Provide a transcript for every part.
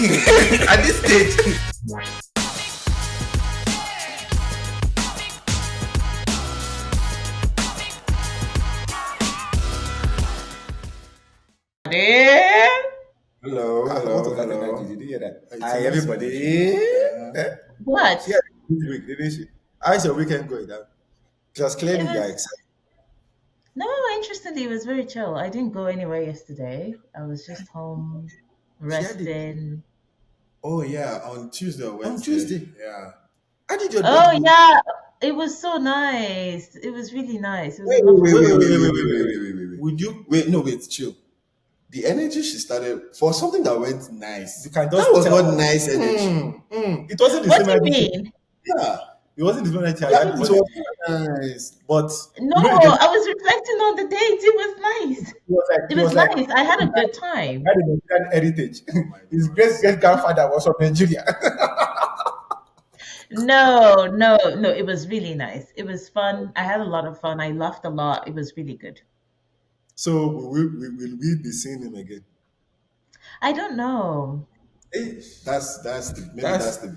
At this stage. Hello. Did you hear that? Hi, everybody. What? She had a good week, didn't she? How's your weekend going? Because It clearly you're was excited. no, interestingly, it was very chill. I didn't go anywhere yesterday. I was just home She had it resting. Oh yeah, on Tuesday or on Wednesday. Tuesday. Yeah. How did your date Oh go? yeah, it was so nice. It was really nice. It was a Wait, wait, lovely wait, Wait, wait, wait, wait, wait, time. wait, wait, wait, wait, wait, wait, wait, wait, wait, wait, wait. Would you? Wait, no, wait, chill. The energy she started for something that went nice. You can That just was tell. not nice energy. It wasn't the What same do you energy. mean? Yeah, It wasn't the same energy I that had it before the was date. nice. But No, you know the date. I was reflecting on the date. It was nice. It He was was like, nice. I had a good he time. had a Nigerian heritage. Oh my His God. great grandfather was from Nigeria. No, no, no. It was really nice. It was fun. I had a lot of fun. I laughed a lot. It was really good. So will we be seeing him again? I don't know. Eh, Maybe That's that's the but. that's the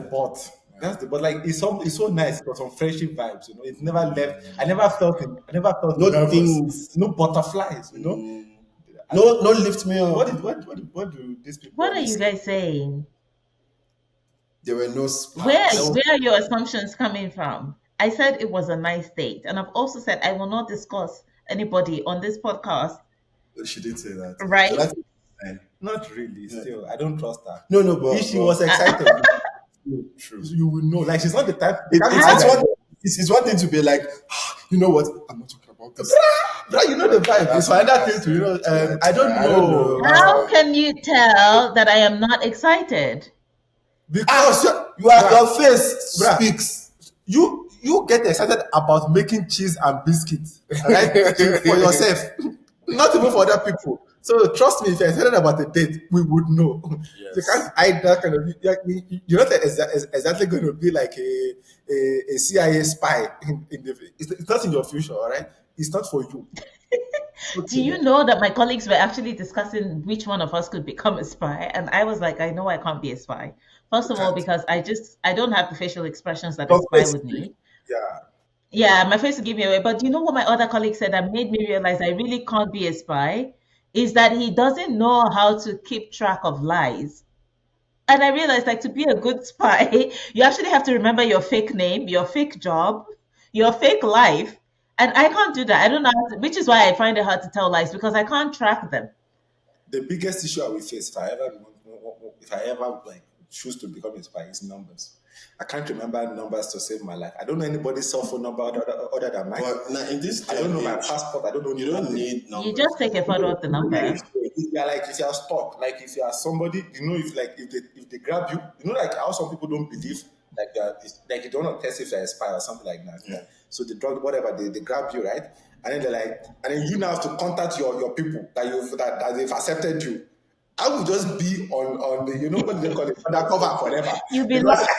but. That's the but. Like it's so nice. It was some friendship vibes. It never left. I never felt it. I never felt No nervous. things. No butterflies. Mm, I- no, lift me What up. did what do these people What are always you say? guys saying? There were no Where There sparks. was, where are your assumptions coming from? I said it was a nice date, and I've also said I will not discuss anybody on this podcast, She did say that. So right? that's fine. not really. Yeah. Still, I don't trust her. No, no, If she was but excited, true. you will know. Like she's not the type. It, That it's, kind it's of How one it's one thing to be like, you know what? I'm not talking about this. Bro, you know the vibe. It's for another thing to I don't I don't know. know. how can you tell that I am not excited? Because Your face bruh, speaks. you get excited about making cheese and biscuits, right? For yourself, not even for other people. So trust me, if you're excited about a date, we would know. You Yes. can't hide that kind of. You're not exactly going to be like a CIA spy. It's not in your future, all right? It's not for you. Do you know that my colleagues were actually discussing which one of us could become a spy? And I was like, I know I can't be a spy. First You of all, can't. because I don't have the facial expressions that a Your spy face, would need. yeah. Yeah, my face will give me away. But do you know what my other colleague said that made me realize I really can't be a spy? Is that he doesn't know how to keep track of lies. And I realized, like, to be a good spy, you actually have to remember your fake name, your fake job, your fake life. And I can't do that. I don't know how to, which is why I find it hard to tell lies because I can't track them. The biggest issue I will face if I ever like choose to become a spy is numbers. I can't remember numbers to save my life. I don't know anybody's cell phone number other than mine. But now in this I day don't and know my age, passport. I don't know. you don't nothing. need You numbers. just take a photo of the number. If you're stuck, like if you are somebody, if they grab you, like how some people don't believe like like you don't want to test if you're a spy or something like that. Yeah. So the drug, whatever, they grab you, right? And then they're like, and then you now have to contact your people that they've accepted you. I will just be on the what do they call it, undercover forever. You'll be Because lost.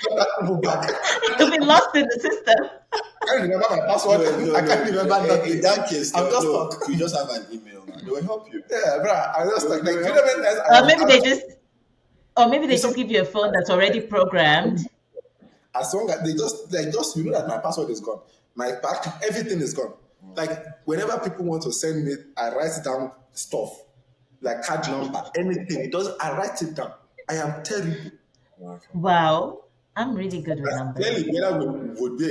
contact people back. You'll be lost in the system. I can't remember my password. I can't remember nothing. In that case, I'm just no, stuck. you just have an email now. They will help you. Yeah, bro. I'm just stuck. Like, Yeah. you know when I Or maybe they just, or maybe they If some- just give you a phone that's already programmed. as long as they just that my password is gone, my back, everything is gone. Like whenever people want to send me, I write down stuff like card number, anything. I write it down. I am terrible. Okay. Wow, I'm really good with numbers. Clearly, Bella would be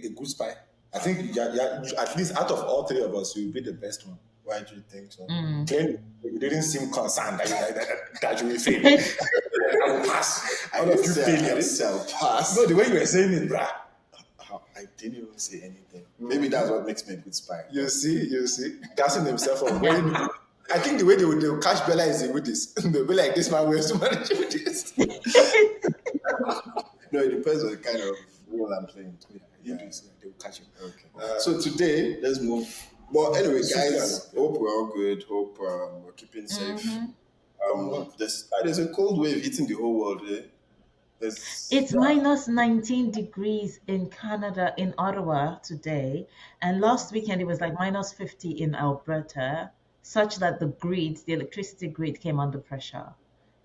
a good spy. I think at least out of all three of us, you will be the best one. Why do you think so? Clearly, you didn't seem concerned that you will fail. I will pass. I All didn't of you say I didn't failures. say I'll pass. No, the way you were saying it, bruh. I didn't even say anything. Maybe that's what makes me a good spy. You see, gassing himself up. I think the way they will catch Bella is with this. They'll be like, this man wears to manage with this. No, it depends on the kind of role I'm playing. They will catch you. Okay. So today, let's move. Well, anyway, guys, hope we're all good. Hope we're keeping safe. There's a cold wave hitting the whole world. Eh? It's minus 19 degrees in Canada, in Ottawa today. And last weekend, it was like minus 50 in Alberta, such that the electricity grid came under pressure.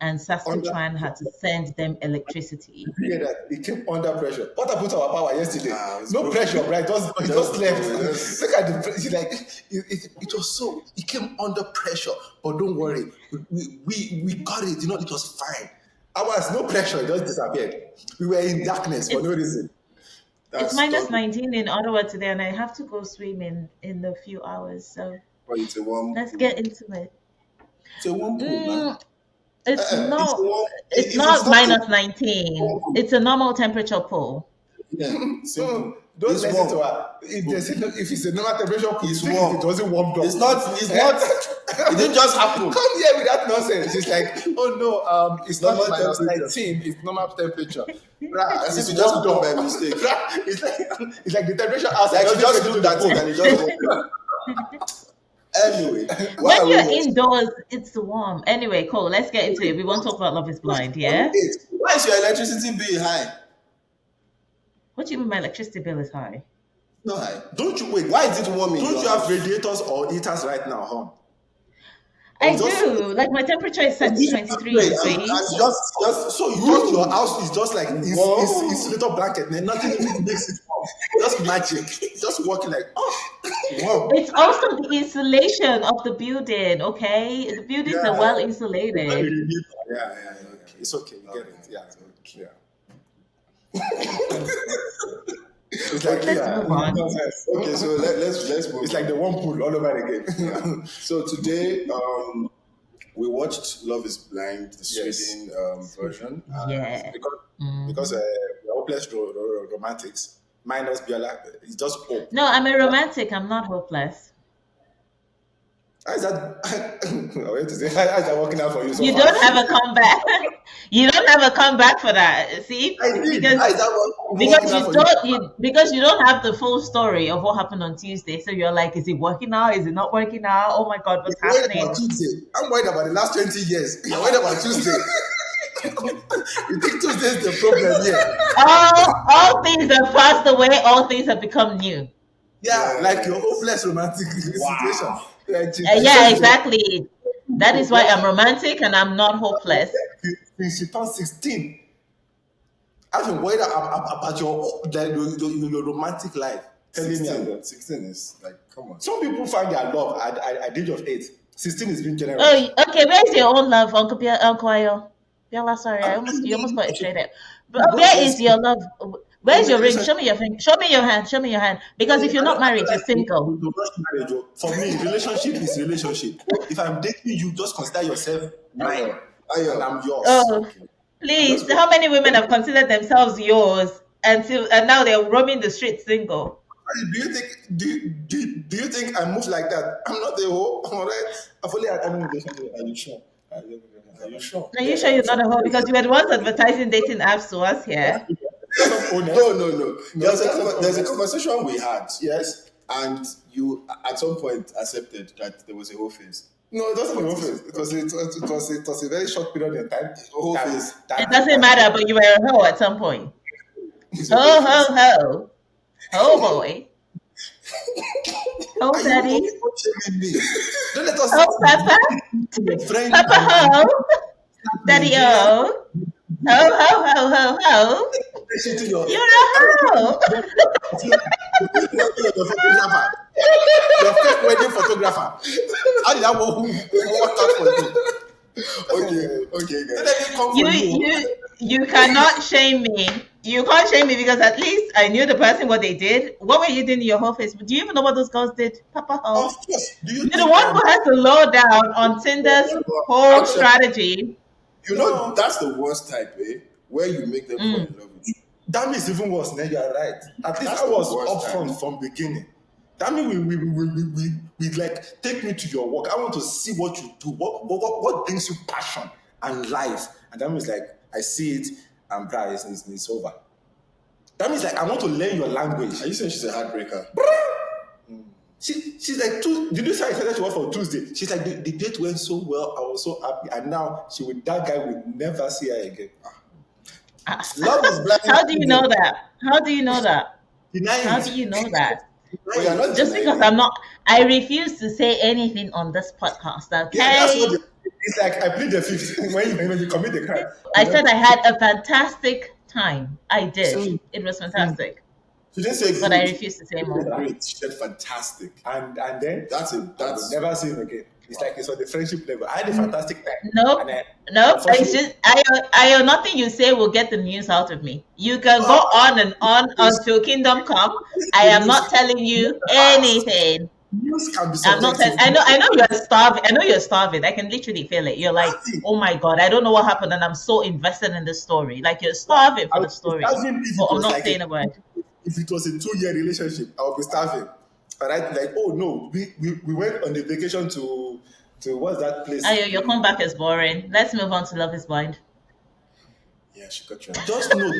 and Under Saskatchewan had to send them electricity. hear that it came under pressure. What happened to our power yesterday? It's No broken. pressure, right? It just left. Yes. Look at the it's like it was so it came under pressure, but don't worry, we got it. It was fine. Ours no pressure, it just disappeared. We were in darkness for no reason. It's minus 19 in Ottawa today, and I have to go swim in a few hours. So But it's a warm. let's get into it. It's a warm pool, man. It's not. warm. It's If not it's minus 19. It's a normal temperature pool. Yeah, simple. Don't It's listen warm. to her. If it's a normal temperature, It's think warm. It wasn't warmed up. It's not. It didn't just happen. Come here with that nonsense. It's like, oh no, it's not Normal minus temperature. 19. It's normal temperature. Bruh, As it's if you just warmed done up. by mistake. Bruh, it's like the temperature outside. Like you doesn't just get do to that the thing pool. and it just. Anyway, why are When we you're watching? indoors, it's warm. Anyway, cool. Let's get into it. We won't talk about Love Is Blind, yeah? Why is your electricity bill high? What do you mean my electricity bill is high? No high. Don't you wait? Why is it warming? Don't you have radiators or heaters right now, huh? I just- do. Like my temperature is set to 23 Wait, degrees. and just So you just your house is just like it's little blanket, and nothing makes it warm. Just magic. Just working like wow. It's also the insulation of the building, okay? The buildings are well insulated. Yeah. It's okay. You get it. Yeah. It's like Let's move on. Okay, so let's move. It's like the one pool all over again. So today, we watched Love Is Blind, the Yes. Sweden version. Yeah. because we're hopeless romantics. Minus Biola, it's just hope. No, I'm a romantic. I'm not hopeless. How is that? Wait to say, how is that working out for you so You far? don't have a comeback. You don't have a comeback for that. See? I did. Because How is that because working out you for don't because you don't have the full story of what happened on Tuesday. So you're like, is it working out? Is it not working out? Oh my god, what's You're worried happening? about Tuesday. I'm worried about the last 20 years. You're worried about Tuesday. You think Tuesday is the problem here? All things have passed away, all things have become new. Yeah, like your hopeless romantic situation. Like, Yeah, exactly. That is why I'm romantic and I'm not hopeless. Since she turned 16, I've been worried about your romantic life. Telling me 16 is like, come on. some people find their love at the age of 8. 16 is being generous. Oh, okay. Where's your own love, Uncle Ayo? Bella, sorry, you almost got it straight up. But where is your love? Where's your ring? Show me your finger. Show me your hand. Show me your hand. Because if you're not married, you're single. For me, relationship is relationship. If I'm dating you, just consider yourself mine, and I'm yours. Oh, please. How many women have considered themselves yours and now they're roaming the streets single? Do you think I move like that? I'm not a hoe. Alright, I've only had one relationship. Are you sure? Are you sure? Are you sure you're not a hoe? Because you were the ones advertising dating apps to us here. No. There's a conversation we had. Yes. And you, at some point, accepted that there was a whole phase. No, it wasn't a whole phase. It was a very short period in time. Whole phase. It doesn't matter, but you were a hoe at some point. Ho. Oh boy. Oh daddy. Don't let us Oh papa. friend. Papa ho. Daddy oh. Ho. You're a hoe. Your fake wedding photographer. How did that work out for you? Okay, Don't guys. let me come for you. You cannot shame me. You can't shame me because at least I knew the person what they did. What were you doing in your whole face? Do you even know what those girls did? Papa ho. Of course. Do you You're the think one who has to low down on Tinder's whole strategy. You know, that's the worst type, where you make them fall in love with you. that means even worse? Now you are right. At least That's I the was worst upfront from beginning. That means we like take me to your work. I want to see what you do. What brings you passion and life? And that means like I see it and it's over. That means like I want to learn your language. Are you saying she's a heartbreaker? She's like, did you say I started to work for Tuesday? She's like, the date went so well. I was so happy. And now that guy will never see her again. Love is blind. How do you know that? How do you know that? Deny How it. do you know that? But you're not Just denying because it. I refuse to say anything on this podcast, okay? Yeah, that's what It's like I plead the fifth when you commit the crime. I said I had a fantastic time. I did. So It was fantastic. she didn't say But I good. refuse to say She more. said great. She said fantastic. And then That's I will that's never see him again. It's like it's on the friendship level. I had a fantastic time. Nope. And Nope. It's unfortunately, just I nothing you say will get the news out of me. You can go on and on until kingdom come. I am not telling you anything. news can be I'm not subjective. telling. I know you're starving. I know you're starving. I can literally feel it. You're like, oh my god, I don't know what happened, and I'm so invested in the story. Like you're starving I for would the be story. starving if But it I'm was not like saying a word. if it was a 2-year relationship, I would be starving. All right, like oh no, we went on a vacation to what's that place? Ayo, your comeback is boring. Let's move on to Love Is Blind. yeah. She got you. Just know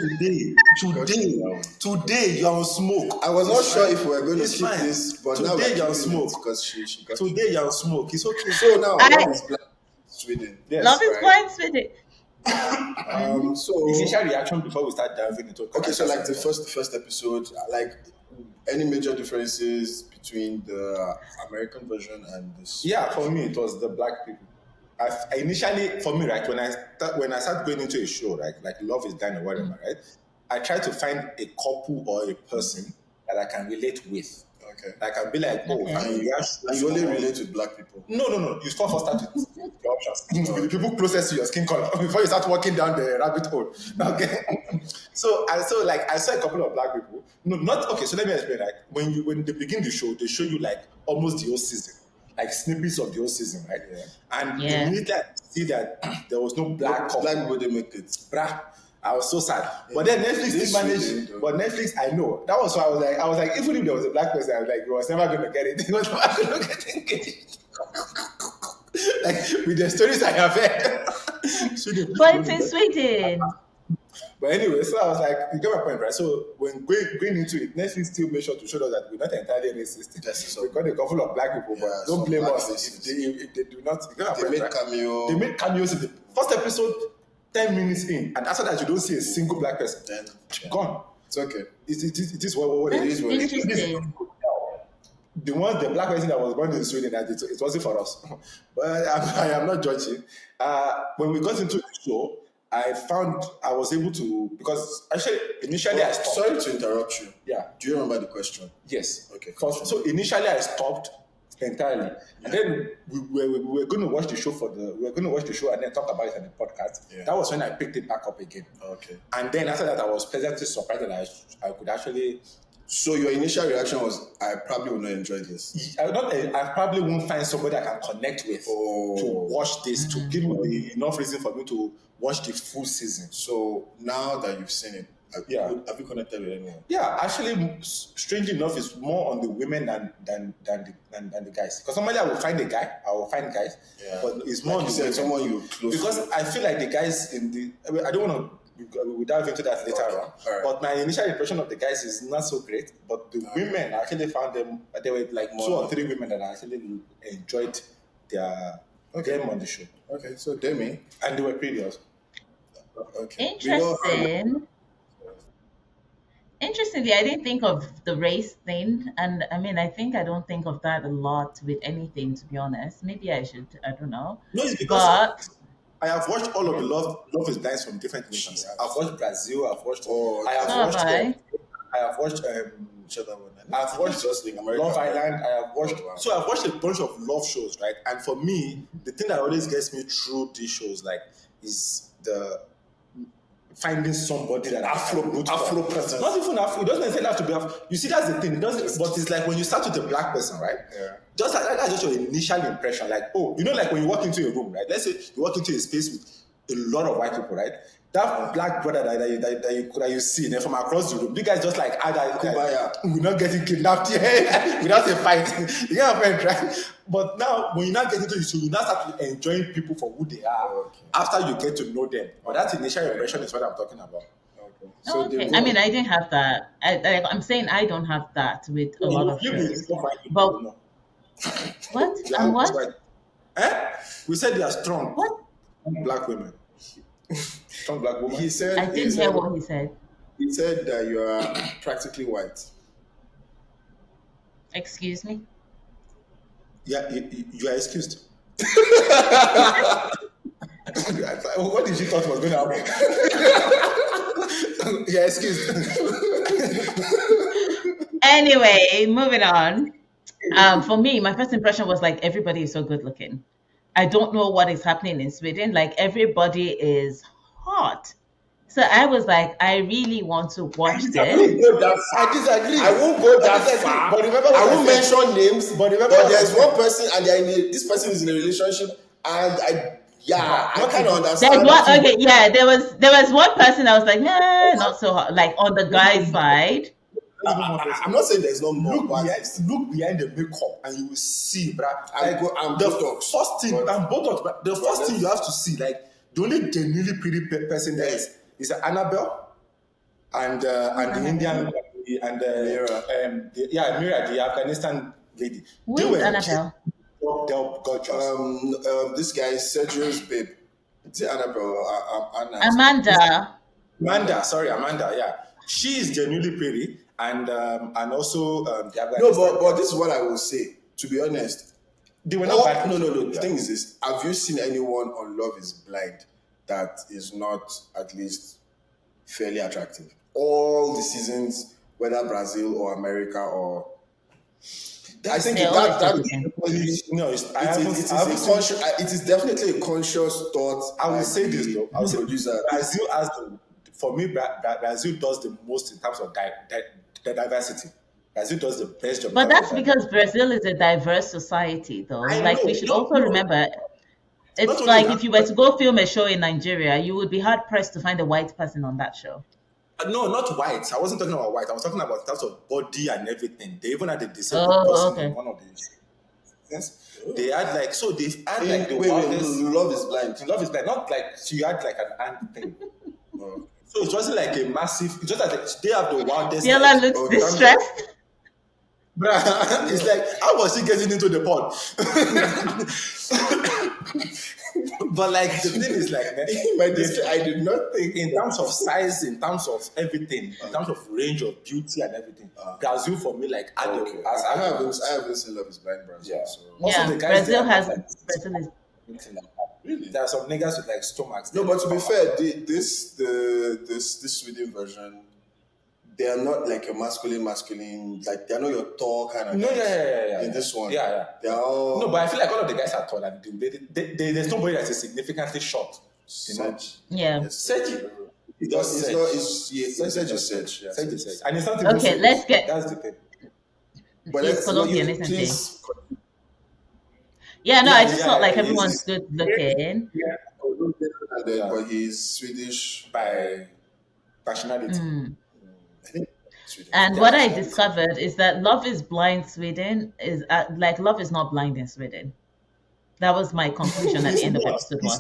today you're on smoke. I was not It's sure fine. if we were going to It's keep fine. this, but now Today we're you're on keeping it smoke. because she got you. Today you're on smoke. It's okay. So now I- Love Is Blind, Sweden. Yes. Love Is right. Blind, sweetie. So Initial reaction before we start diving into it. okay, so like the first episode, like any major differences between the American version and this? Yeah, for me it was the black people. I initially, for me, right, when I started going into a show, right, like Love Is Blind or whatever, right, I try to find a couple or a person that I can relate with. Okay. Like I'll be like, oh, Okay. and You only relate with black people. No. You first start with your options. With the people closest to your skin color before you start walking down the rabbit hole. Okay. So I saw a couple of black people. No, not okay. So let me explain. Like when they begin the show, they show you like almost the whole season, like snippets of the whole season, right? Yeah. And Yeah. immediately I see that there was no black couple. Black people they make it. Bruh, I was so sad. But then Netflix This still managed. Sweden, though. But Netflix, I know. That was why I was like, even if there was a black person, I was like, he was never going to get it. He was never going to get engaged. Like with the stories I have heard. Sweden- But it's in Sweden. But anyway, so I was like, you get my point, right? So when going into it, Netflix still made sure to show us that we're not entirely racist. Yes, We got a couple of black people, but Yeah, don't some blame black us faces. if they do not. You get my They point, made right? cameo. They made cameos in the first episode, 10 minutes in, and after that, you don't see a single black person. Then yeah. Gone. It's okay. It is what it That's is. interesting. The black person that was born in Sweden, that it wasn't for us. But I am not judging. When we got into the show, I was able to, because actually initially I stopped. Sorry to interrupt you. Yeah. Do you remember the question? Yes. Okay. So initially I stopped entirely, and then we were going to watch the show and then talk about it on the podcast. Yeah. That was when I picked it back up again. Okay. And then after that, I was pleasantly surprised that I could actually. So your initial reaction was, I probably will not enjoy this. I probably won't find somebody I can connect with Oh. to watch this, to give me enough reason for me to watch the full season. So now that you've seen it, have you connected with anyone? Yeah, actually, strangely enough, it's more on the women than the guys. Because normally I will find a guy, I will find guys, Yeah. but it's more Like on you the said, women. someone you're close Because to. I feel like the guys I don't want to. We'll dive into that later Okay, on. alright. But my initial impression of the guys is not so great. But the women, I actually found them. There were like More- 2 or 3 women that I actually enjoyed them on the show, Okay, so Demi. and they were pretty also. Okay. Interesting. Interestingly, I didn't think of the race thing, and I mean, I don't think of that a lot with anything, to be honest. Maybe I should. I don't know. No, it's because But I have watched all of the Love Is Blind from different nations. I've watched Brazil. I've watched. Oh, I have so have watched. I. I have watched. Which other one? I've watched just like American. Love Island. I have watched. Oh, wow. So I've watched a bunch of love shows, right? And for me, the thing that always gets me through these shows, like, is the finding somebody that Afro presence. Not even Afro. It doesn't necessarily have to be Afro. You see, that's the thing. It doesn't. But it's like when you start with a black person, right? Yeah. Just like that's just your initial impression. Like, oh, you know, like when you walk into a room, right? Let's say you walk into a space with a lot of white people, right? That black brother that you see then from across the room, you guys just like, Kumbaya. we're not getting kidnapped here without a fight. You get my point, right? But now, when you now get into it, so you now start enjoying people for who they are Okay. after you get to know them. But that initial impression is what I'm talking about. Okay. Oh, okay. I mean, I didn't have that. I'm saying I don't have that with a lot of shows. But- What? Yeah, And what? that's right. We said they are strong. What? Black women. Strong black women. He said. I didn't hear what he said. He said that you are practically white. Excuse me. Yeah, you are excused. What did she thought was going to happen? Yeah, excuse. Anyway, moving on. For me, my first impression was like everybody is so good looking. I don't know what is happening in Sweden. Like everybody is hot. So I was like, I really want to watch I this. won't go that far. I disagree. I won't go that disagree. far. But remember what I I won't said. mention names. But remember what I there's said. one person, and this person is in a relationship, and I Not kind of even- There's understand. one, okay, yeah, there was one person I was like, nah, not so hot. Like on the guy's side. I'm not saying there's no more. Look but behind the makeup and you will see, bruh. I'm the Botox, first thing, but- I'm Botox, but the first thing you have to see, like the only genuinely pretty person there is Annabelle and the Indian lady and Mira. Mira, the Afghanistan lady. Who They is were Annabelle? They're gorgeous. This guy is Sergio's babe. It's Annabelle. Anna. Amanda. Amanda, yeah. She is genuinely pretty and also the No, Afghanistan. but this is what I will say. To be honest, They were not bad. no. Yeah. The thing is this: have you seen anyone on Love Is Blind that is not at least fairly attractive? All the seasons, whether Brazil or America or I think They're always that looking. No, I haven't seen- it is definitely a conscious thought. I will by say this the though. I will say producer. Brazil has for me, Brazil does the most in terms of the diversity. Brazil does the best job. in But terms that's of because Brazil is a diverse society, though. I Like know, we should no, also no. remember, it's only like that, if you were to go film a show in Nigeria, you would be hard pressed to find a white person on that show. No, not white. I wasn't talking about white. I was talking about in terms of body and everything. They even had a disabled Oh, person okay. in one of the seasons. They had like they had like the Wait, wildest. Love Is Blind. Love is blind. Not like she had like an ant thing. Oh. So it wasn't like a massive. It's just like they have the wildest. Biola like, looks oh, distressed. Bruh, it's like, how was she getting into the pod? But like the thing is like, I did not think in terms of size, in terms of everything, in terms of range of beauty and everything, Brazil for me like I as haven't seen Love Is Blind Brazil. Yeah. So. Also, Yeah, the guys Brazil there has have, like, Brazil is anything like that. Really? There are some niggas with like stomachs. No, but to be fair, this Sweden version, they are not like your masculine, like they are not your tall kind of No, guys. yeah. In this one, Yeah. they are all No, but I feel like all of the guys are tall and there's nobody that is significantly short. You know? Sedge. yeah. Yes. Sedge. He does It's Sedge. not. It's Sedge is Sedge. Yeah. Sedge is Sedge. And it's not even Okay, Sedge. let's get- That's the thing. But He's Colombian, isn't he? please. Yeah, no, Yeah, I just yeah, felt like yeah, everyone's good looking. Yeah. But he's Swedish. By nationality. I think Swedish. And what I discovered is that Love Is Blind Sweden is like Love is not blind in Sweden. That was my conclusion at the end of episode 1.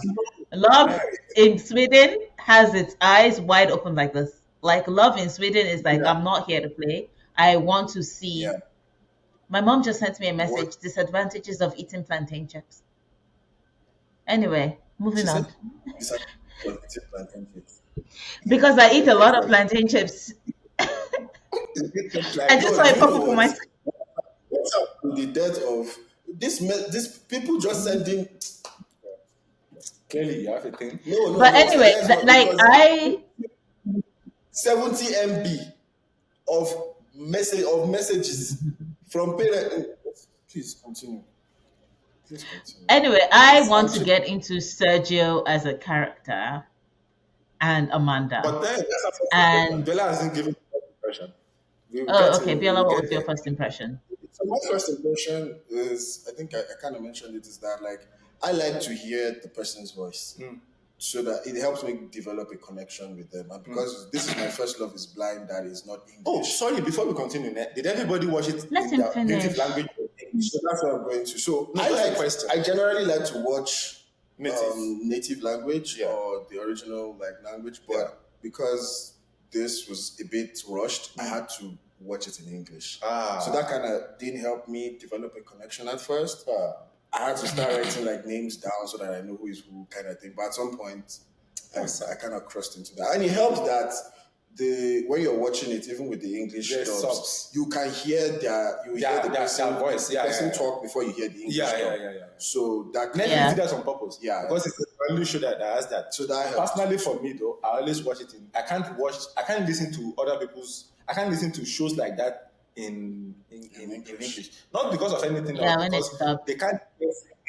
Love in Sweden has its eyes wide open like this. Like Love in Sweden is like, I'm not here to play. I want to see. Yeah. My mom just sent me a message, What? disadvantages of eating plantain chips. Anyway, moving on. It's like it's a plantain chips. Because I eat a lot of plantain chips. I just saw it pop up on my screen. What's up with the death of this people just sending Clearly, you have a thing. no. But no, anyway, it's not like because I 70 MB of messages from parents. Please continue. Anyway, I want to get into Sergio as a character and Amanda. But then, And- Bella hasn't given the impression. Oh, okay, Biola, what was your first impression? So my first impression is, I think I kind of mentioned it, is that like I like to hear the person's voice, so that it helps me develop a connection with them. And because this is my first Love Is Blind, that is not English. Oh, sorry. Before we continue, did everybody watch it Let in him their finish. native language? So that's what I'm going to. So No, I that's the like. question. I generally like to watch Native. native language Yeah. or the original language, but Yeah. because this was a bit rushed, I had to watch it in English. Ah. So that kind of didn't help me develop a connection at first. I had to start writing like names down so that I know who is who kind of thing. But at some point, I kind of crossed into that, and it helped that when you're watching it, even with the English There's dubs, subs. you can hear Their voice, the yeah, person yeah. talk before you hear the English Yeah, dub. yeah. So that Netflix Yeah. did that on purpose. Yeah. Because it's the only show that has that. So that helps. Personally, for me though, I always watch it in. I can't listen to other people's. I can't listen to shows like that in English. Not because of anything Yeah, else, when because it's dubbed. they can't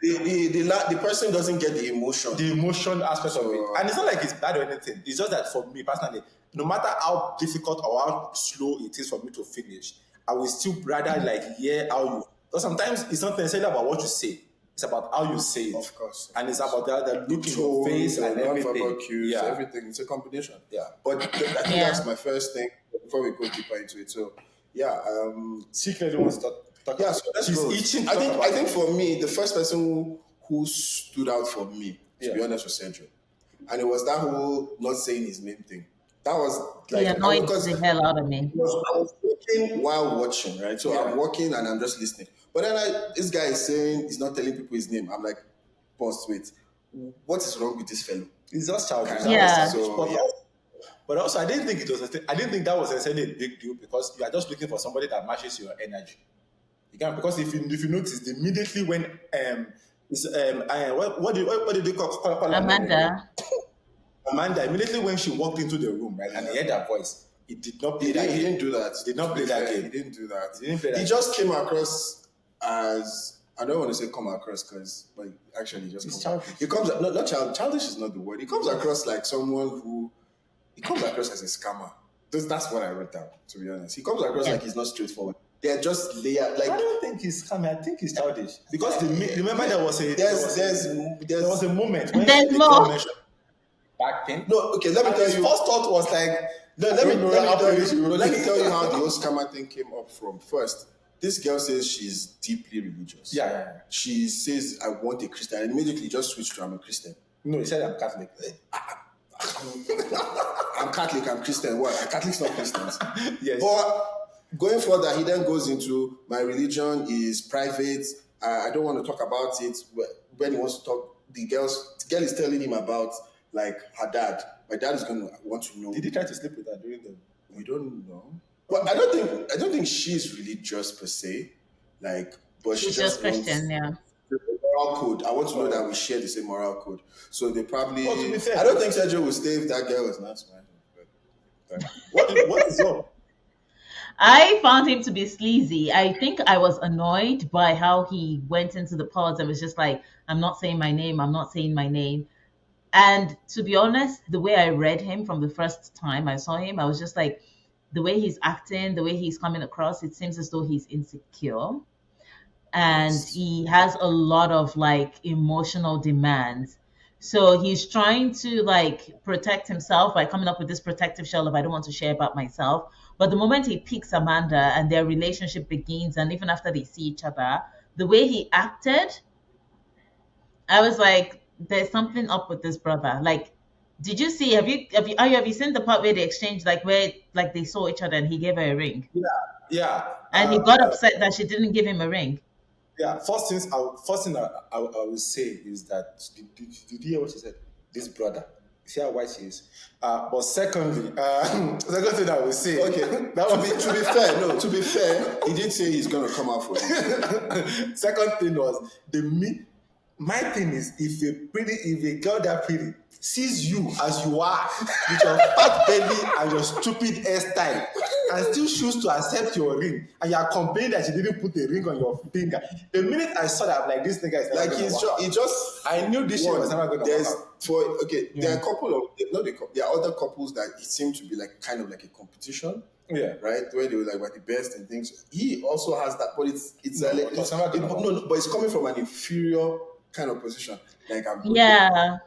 the person doesn't get the emotion. the emotion aspect of it. So- And it's not like it's bad or anything. It's just that for me personally, no matter how difficult or how slow it is for me to finish, I will still rather like hear how you. Because sometimes it's not necessarily about what you say; it's about how you say it. Of course. And it's about the look in your Tone, face the and non-verbal everything. cues, Yeah. everything. It's a combination. Yeah. But I think Yeah. that's my first thing before we go deeper into it. So yeah, Secretly wants to talk yeah. about So let's she's go. itching. I think for me, the first person who stood out for me, to be Yeah. honest, was Sergio, and it was that whole not saying his name thing. That was He like annoyed because the hell out of me. I was working while watching, right? So I'm working and I'm just listening. But then this guy is saying he's not telling people his name. I'm like, pause, wait. What is wrong with this fellow? it's just childish. Yeah. So, yeah. But also, I didn't think it was. I didn't think that was necessarily a big deal because you are just looking for somebody that matches your energy. You can because if you notice immediately when what did they call her name? Amanda. Amanda, immediately when she walked into the room, right, and he heard her voice, he did not play He that didn't game. do that. He did not play that He game. didn't do that. He didn't play that He game. just came across as I don't want to say come across because but actually he just He's comes childish. he comes no, not childish is not the word. He comes across like someone who he comes across as a scammer. That's what I wrote down, to be honest. He comes across Yeah. like he's not straightforward. They're just layered like I don't think he's coming. I think he's childish because remember there was a moment when There's the more. girl mentioned back then. no okay, let me And tell his you. first thought was like, No, I don't know how foolish you were. let me tell you how the whole scammer thing came up from. First, this girl says she's deeply religious. Yeah. She says, I want a Christian. And immediately just switched to I'm a Christian. No, he said I'm Catholic. I'm Catholic, I'm Christian. What? Catholics not Christians. Yes. But going further, he then goes into my religion is private. I don't want to talk about it. When he wants to talk, the girl is telling him about like her dad. My dad is going to want to know. Did he try to sleep with her during the? We don't know. But I don't think she's religious per se. Like, but She's she just wants Christian, yeah. the moral code. I want to know that we share the same moral code. So they probably. Well, to be fair- I don't think Sergio would stay if that girl was not smiling. But, What is up? I found him to be sleazy. I think I was annoyed by how he went into the pods and was just like, I'm not saying my name, I'm not saying my name. And to be honest, the way I read him from the first time I saw him, I was just like, the way he's acting, the way he's coming across, it seems as though he's insecure. And he has a lot of like emotional demands. So he's trying to like protect himself by coming up with this protective shell of I don't want to share about myself. But the moment he picks Amanda and their relationship begins, and even after they see each other, the way he acted, I was like, there's something up with this brother. Like, did you see? Have you seen the part where they exchanged like where like they saw each other and he gave her a ring Yeah. and he got upset that she didn't give him a ring? Yeah. First thing I will say is that did you hear what she said? This brother. See how white she is. But secondly, second thing I will say. okay, to be fair, he did say he's gonna come out for it. Second thing was my thing is if a girl that pretty sees you as you are with your fat belly and your stupid hairstyle and still choose to accept your ring and you are complaining that she didn't put a ring on your finger, the minute I saw that I'm like this nigga is never Like gonna work out. I knew this shit was never gonna work out. There are a couple of there are other couples that it seemed to be like kind of like a competition, Yeah. right? Where they were like the best and things. He also has that, but it's No, like, it's never gonna work. but it's coming from an inferior kind of position. Like I'm Yeah.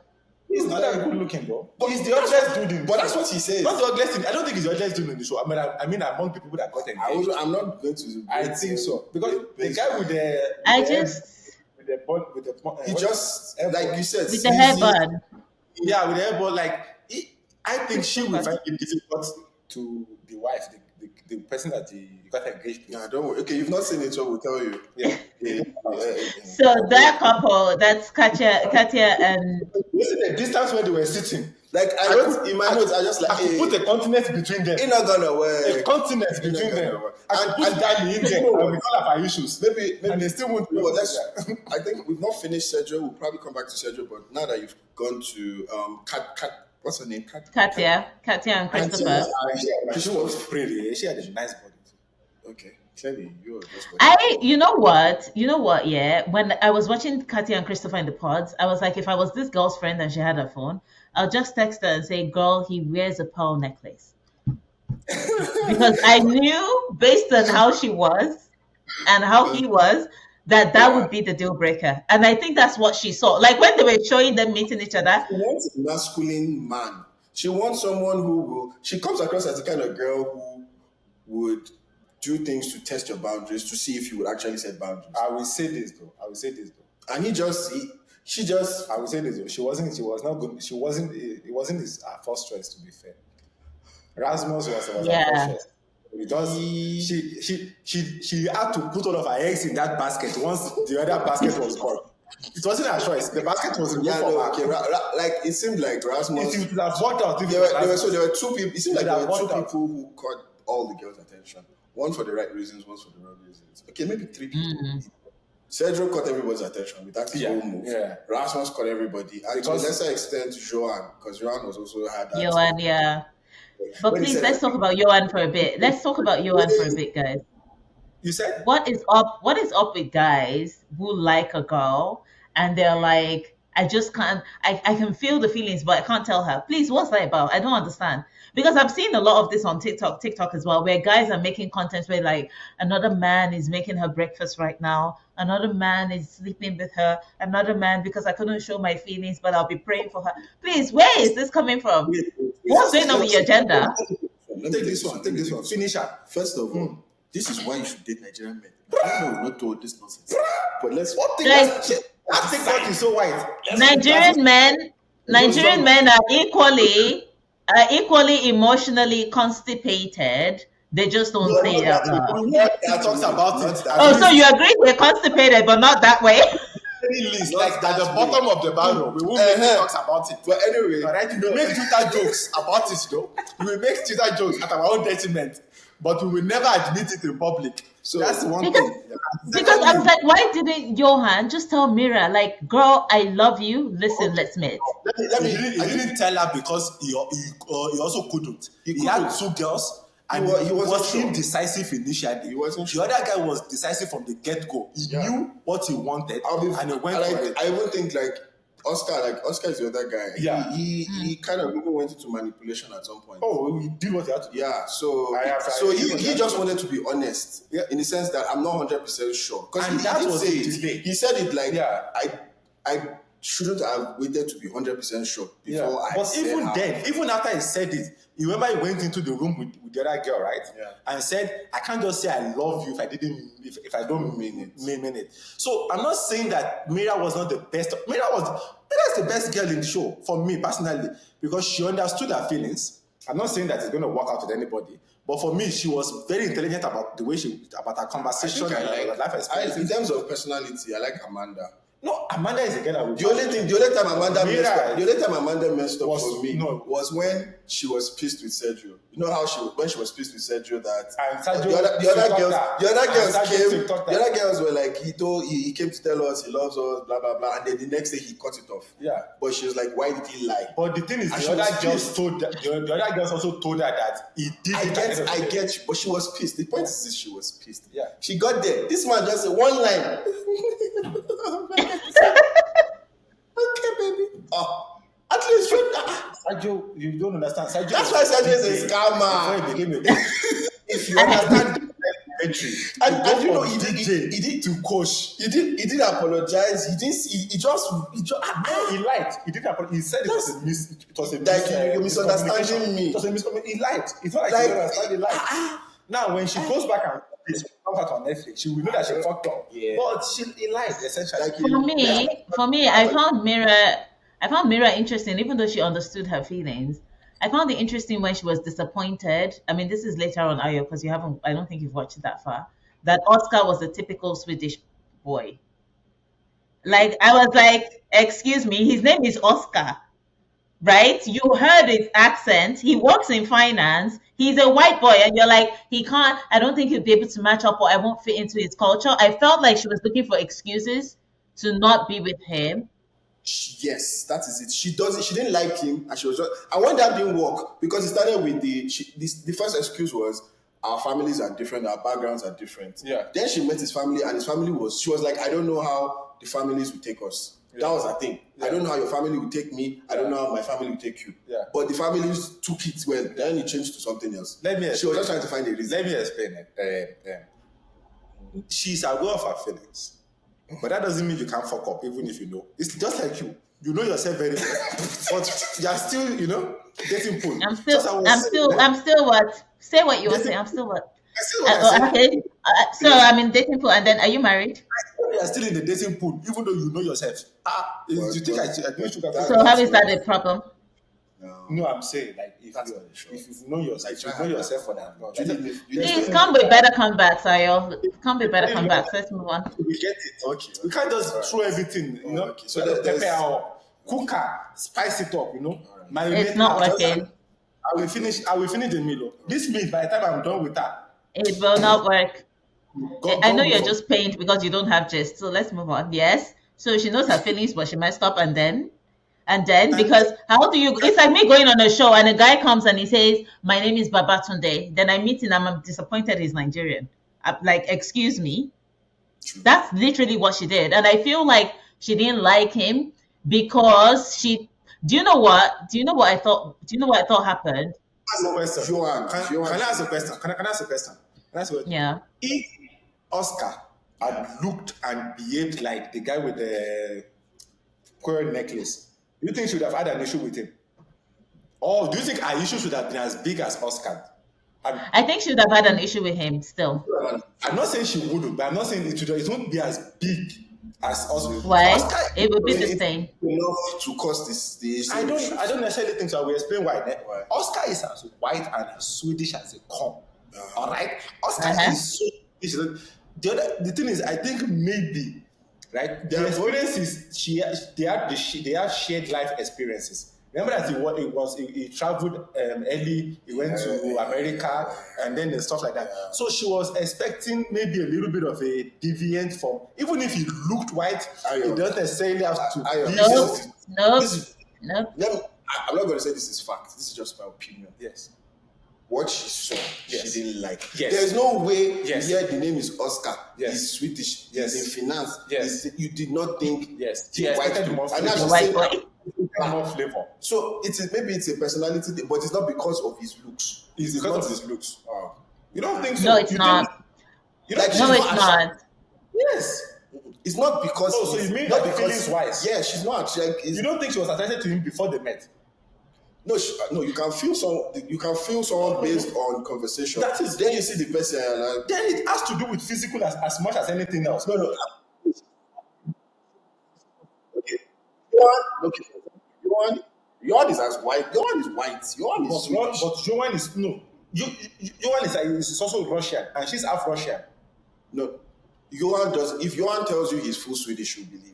He's not that good looking, bro. But he's the ugliest dude in. But that's what he says. Not the ugliest thing. I don't think he's the ugliest dude in the show. I mean, among people that got engaged. I'm not going to. I think so because the guy with the he just like you said With the hair bun. with the hair bun, like I think she will find it difficult to the wife, the person that he got engaged to. Yeah, don't worry. Okay, you've not seen it, so we'll tell you. Yeah. So that couple, that's Katya and Listen, the distance where they were sitting, Like I don't- in my notes, I just like, I could put a continent between them. it's not gonna A work. continent It's between not them. gonna work. I could put Ghana in there, you know and we all have our issues. Maybe And they still won't. you know what, I think we've not finished Sergio. We'll probably come back to Sergio, but now that you've gone to what's her name? Katia and Christopher. She was pretty. She had a nice body. Okay, clearly you're just. You know what, yeah. When I was watching Katia and Christopher in the pods, I was like, if I was this girl's friend and she had her phone, I'll just text her and say, girl, he wears a pearl necklace. Because I knew based on how she was and how he was, that would be the deal breaker. And I think that's what she saw. Like when they were showing them meeting each other. She wants a masculine man. She wants someone who will. She comes across as the kind of girl who would do things to test your boundaries to see if you would actually set boundaries. I will say this though. And she just. I will say this though. She was not good. It wasn't his first choice, to be fair. Rasmus was her first choice. Because she had to put all of her eggs in that basket once the other basket was gone. It wasn't her choice. The basket was removed from her. Okay. Like it seemed like Rasmus. It would have worked out. There were two people. It seemed like there were two people who caught all the girls' attention. One for the right reasons, one for the wrong reasons. Okay, maybe three people. Sergio caught everybody's attention with that whole move. Yeah. Rasmus caught everybody, and to a lesser extent, Johan, because Johan was also had that. Johan, yeah. But please, let's talk about Johan for a bit. Guys. You said what is up with guys who like a girl and they're like, I just can't, I can feel the feelings, but I can't tell her. Please, what's that about? I don't understand. Because I've seen a lot of this on TikTok as well, where guys are making content where like another man is making her breakfast right now, another man is sleeping with her, another man because I couldn't show my feelings, but I'll be praying for her. Please, where is this coming from? What's going on with your gender? Take this one. Finish up. First of all, this is why you should date Nigerian men. I don't know, not all this nonsense. But let's. I think that is so white. Nigerian men are equally emotionally constipated. They just don't say it out loud. Talks about it. Oh, so you agree they're constipated, but not that way? List, like at the bottom of the barrel, we won't make talks about it. But anyway, we make Twitter jokes about it, though. We will make Twitter jokes at our own detriment, but we will never admit it in public. So that's the one thing. Because I was like, why didn't Johan just tell Mira, like, girl, I love you. Listen, let's meet. He didn't tell her because he also couldn't. He had two girls. And he was indecisive initially. The other guy was decisive from the get-go. He knew what he wanted, and he went for it. I even think Oscar is the other guy. Yeah. He kind of even went into manipulation at some point. Oh, he did what he had to do. Yeah, so he just wanted to be honest, in the sense that I'm not 100% sure. Because he said it like, I shouldn't have waited to be 100% sure before I said. But even after he said it, you remember he went into the room with the other girl, right? Yeah. And said, I can't just say I love you if I don't mean it. So I'm not saying that Mira was not the best. Mira is the best girl in the show for me personally, because she understood her feelings. I'm not saying that it's going to work out with anybody, but for me, she was very intelligent about the way about her conversation and her life experience. In terms of personality, I like Amanda. No, Amanda is a girl I would. The only time Amanda messed up for me was when she was pissed with Sergio. You know how when she was pissed with Sergio that the other girls were like, he came to tell us he loves us, blah blah blah, and then the next day he cut it off. Yeah. But she was like, why did he lie? But the thing is, the other girls also told her that he did. I get you, but she was pissed. The point is she was pissed. Yeah. She got there. This man just said one line. Okay, baby. At least Sergio, you don't understand. Sergio, that's why Sergio is a scammer. If you understand entry, and you know he did to coach. He did apologize. He lied. He did apologize. He said it was a you're misunderstanding me. It was a miscommunication. He lied. It's not like he don't understand. He lied. Now when she goes back and comes out on Netflix, she will know that she fucked up. Yeah. But he lied essentially. For me, I found Mira interesting, even though she understood her feelings. I found it interesting when she was disappointed. I mean, this is later on, Ayo, because I don't think you've watched it that far. That Oscar was a typical Swedish boy. Like, I was like, excuse me, his name is Oscar. right? You heard his accent. He works in finance. He's a white boy, and you're like, he can't. I don't think he'll be able to match up, or I won't fit into his culture. I felt like she was looking for excuses to not be with him. Yes, that is it. She doesn't. She didn't like him, and she was just. And when that didn't work, because it started with the first excuse was our families are different, our backgrounds are different. Yeah. Then she met his family, and his family was. She was like, I don't know how the families will take us. Yeah. That was her thing. Yeah. I don't know how your family will take me. I don't know how my family will take you. Yeah. But the families took it well. Then it changed to something else. Let me She was just trying to find a reason. Let me explain it. She's aware of her feelings, but that doesn't mean you can't fuck up, even if you know. It's just like you. You know yourself very well, but you're still, getting pulled. I'm Just still, I was I'm saying, still, I'm still what? Say what you want to say. I'm still what? I see what I said. Okay. So I'm in dating pool, and then are you married? You are still in the dating pool, even though you know yourself. Do you think I should have? So how is that a problem? No, I'm saying like if That's you not sure. if you know yourself, if you know yourself for that. No, you Please come with better comebacks, Ayo. Come with better comebacks. Let's move on. We get it. Okay. We can't just throw everything, Okay. So So there's- pepper out, cook her, spice it up, Marinate It's not her. working. I will finish the meal. This meal, by the time I'm done with her, It will not work. I know you're go. just pained because you don't have gist. So let's move on. Yes. So she knows her feelings, but she messed up, and then because how do you? It's like me going on a show and a guy comes and he says, "My name is Babatunde." Then I meet him. I'm disappointed he's Nigerian. I'm like, excuse me. True. That's literally what she did, and I feel like she didn't like him because she. Do you know what? Do you know what I thought? Do you know what I thought happened? Ask a question. Joanne, Can I ask a question? Can I ask a question? Can I ask a question? Yeah. If Oscar had looked and behaved like the guy with the coral necklace, do you think she would have had an issue with him? Or do you think her issue should have been as big as Oscar? I think she would have had an issue with him still. I'm not saying she wouldn't, but I'm not saying it won't be as big as Oscar. Why? Oscar It would be the It's same. enough to cause the issue. I don't necessarily think so. I will explain why. Why? Oscar is as white and as Swedish as a corn. All right, Oscar Uh-huh. is so. The thing is, I think maybe right. The experience is they have shared life experiences. Remember that he traveled early. He went to America and then and stuff like that. So she was expecting maybe a little bit of a deviant from, even if he looked white, Ayo. it doesn't necessarily have to Ayo. be. Nope. Nope. This is, Nope. I'm not going to say this is fact. This is just my opinion. Yes. What she saw, Yes. she didn't like. Yes. There's no way Yes. you hear the name is Oscar. Yes. He's Swedish. Yes. He's in finance. Yes. You did not think Yes. the She white expected people. more And now flavor. she's White saying boy. More flavor. so maybe it's a personality thing, but it's not because of his looks. It's It's because not of his looks. Oh. You don't think so? No, it's You not. don't- You don't Like, think No, she's it's not not. Yes. It's not because. Oh, so he's- you mean not that the because- feelings wise? Yeah, she's not. She, like, You don't think she was attracted to him before they met? no. You can feel someone based on conversation. That is- Then you see the person and you're like, Then it has to do with physical as much as anything else. no. Okay. Yohan is as white. Yohan is white. Yohan is Swedish. But Joanne is no. Joanne is also Russian, and she's half Russian. No. Yohan does. If Yohan tells you he's full Swedish, you believe.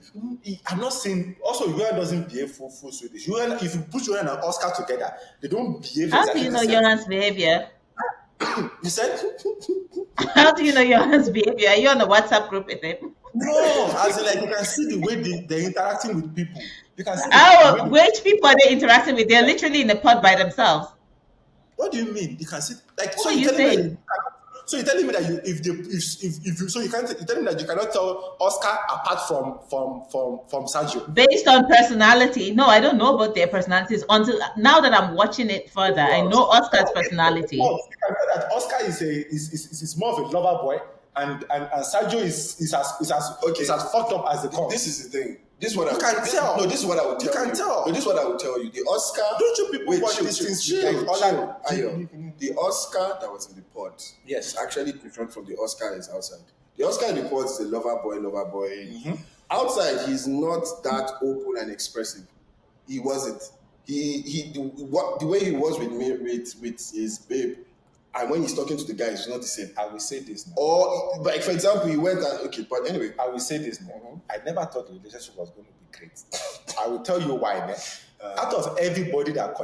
I'm not saying. Also, Joanne doesn't behave full Swedish. Joanne, if you put Joanne and Oscar together, they don't behave. How exactly do you the know same. Johan's behavior? You said How do you know Johan's behavior? Are you on the WhatsApp group with him? no. As in, like you can see the way they're interacting with people. You can see. Oh, which people are they interacting with? They're literally in the pod by themselves. What do you mean? You can see like. What are you saying? So you're telling me that you're telling me that you cannot tell Oscar apart from Sergio. Based on personality. No, I don't know about their personalities until now that I'm watching it further. I know Oscar's personality. You can tell that Oscar is more of a lover boy, and Sergio is as fucked up as the con. This is the thing. This is what You I can tell. No, this is what I would tell you. You can tell. No, this is what I would tell you. The Oscar. Don't you people watch these things like Orlando? The Oscar that was in the pod Yes. is actually different from the Oscar that is outside. The Oscar in the pod is a lover boy. Mm-hmm. Outside, he's not that open and expressive. He wasn't. The way he was with me with his babe, and when he's talking to the guy, it's not the same. I will say this now. Or, like for example, he went and but anyway. I will say this now. I never thought the relationship was going to be great. I will tell you why. Man. Out of everybody that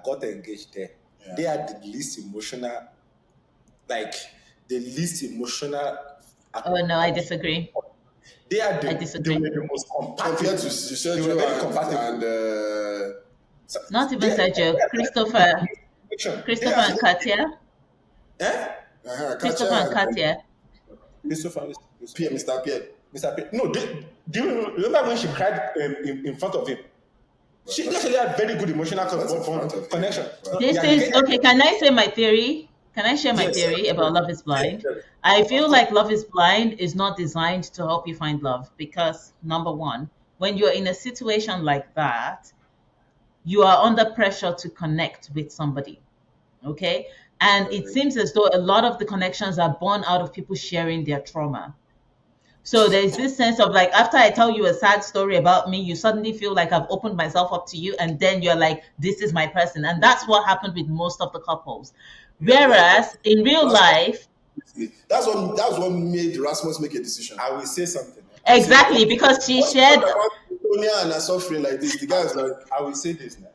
got engaged there, Yeah. they are the least emotional, like the least emotional. Oh no, I disagree. They are I they disagree. were the most compatible. Compared to They were very Sergio compatible. and So Not even they Sergio, Christopher and Katia. Christopher and Katia and Katia. Christopher, Pierre, Mr. Pierre. Mr. P. No, do you remember when she cried in front of him? She actually had very good emotional What's in front of him? connection. Right. No, This yeah, is okay. Can I say my theory? Can I share my yes, theory about Love is Blind? yes, I of feel course. like Love is Blind is not designed to help you find love because, number one, when you're in a situation like that, you are under pressure to connect with somebody. Okay. And it seems as though a lot of the connections are born out of people sharing their trauma. So there's this sense of like, after I tell you a sad story about me, you suddenly feel like I've opened myself up to you, and then you're like, this is my person. And that's what happened with most of the couples. Whereas in real life, That's what made Rasmus make a decision. I will say something. exactly, because she What shared. about Sonia and her suffering like this? The guy is like, I will say this now.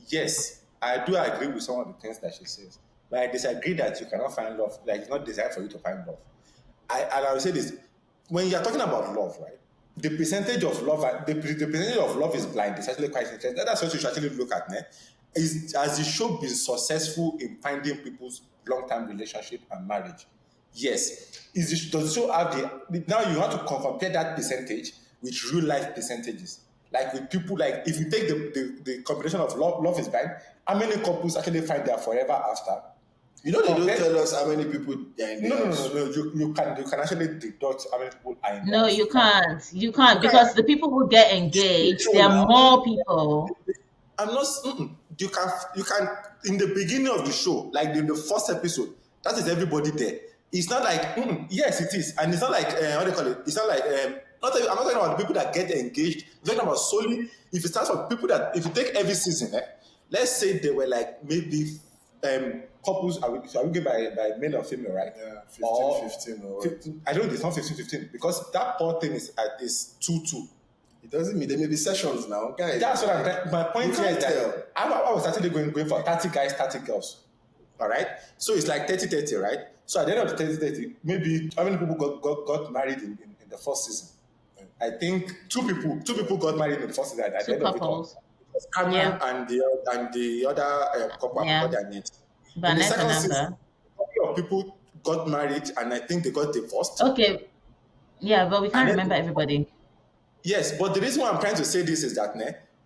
Yes, I do agree with some of the things that she says, but I disagree that you cannot find love. Like it's not designed for you to find love. I will say this: when you are talking about love, right? The percentage of love, the percentage of love is blind. Is actually quite interesting. That's what you should actually look at. Is has the show been successful in finding people's long-term relationship and marriage? Yes. Does the show have now you have to compare that percentage with real life percentages? Like with people, like if you take the combination of love is blind, how many couples actually find their forever after? you know, they don't Okay. tell us how many people are in the No. house. You can actually deduct how many people are in the No, house. you can't. You can't because the people who get engaged, there are more people. I'm not. You can in the beginning of the show, like in the first episode, that is everybody there. It's not like yes, it is, and it's not like what do you call it? It's not like I'm not talking about the people that get engaged. I'm talking about solely if it starts from people that if you take every season, let's say they were like maybe couples are we going by male or female, right? Yeah, 15, Or 15 or what? 15, I don't know. It's not 15 because that poor thing is 2-2. It doesn't mean there may be sessions now, guys. That's what I'm trying. My point You here is can't that I was actually going for 30 guys, 30 girls. All right. So it's like 30-30, right? So at the end of the 30-30, maybe how many people got married in the first season? I think two people got married in the first season at the Two end of it all. couples. It was Cameron Yeah. and the other couple Yeah. got their names. In the Vanessa second and season, Amber. a couple of people got married and I think they got divorced. Okay. Yeah, but we can't And then- remember everybody. Yes, but the reason why I'm trying to say this is that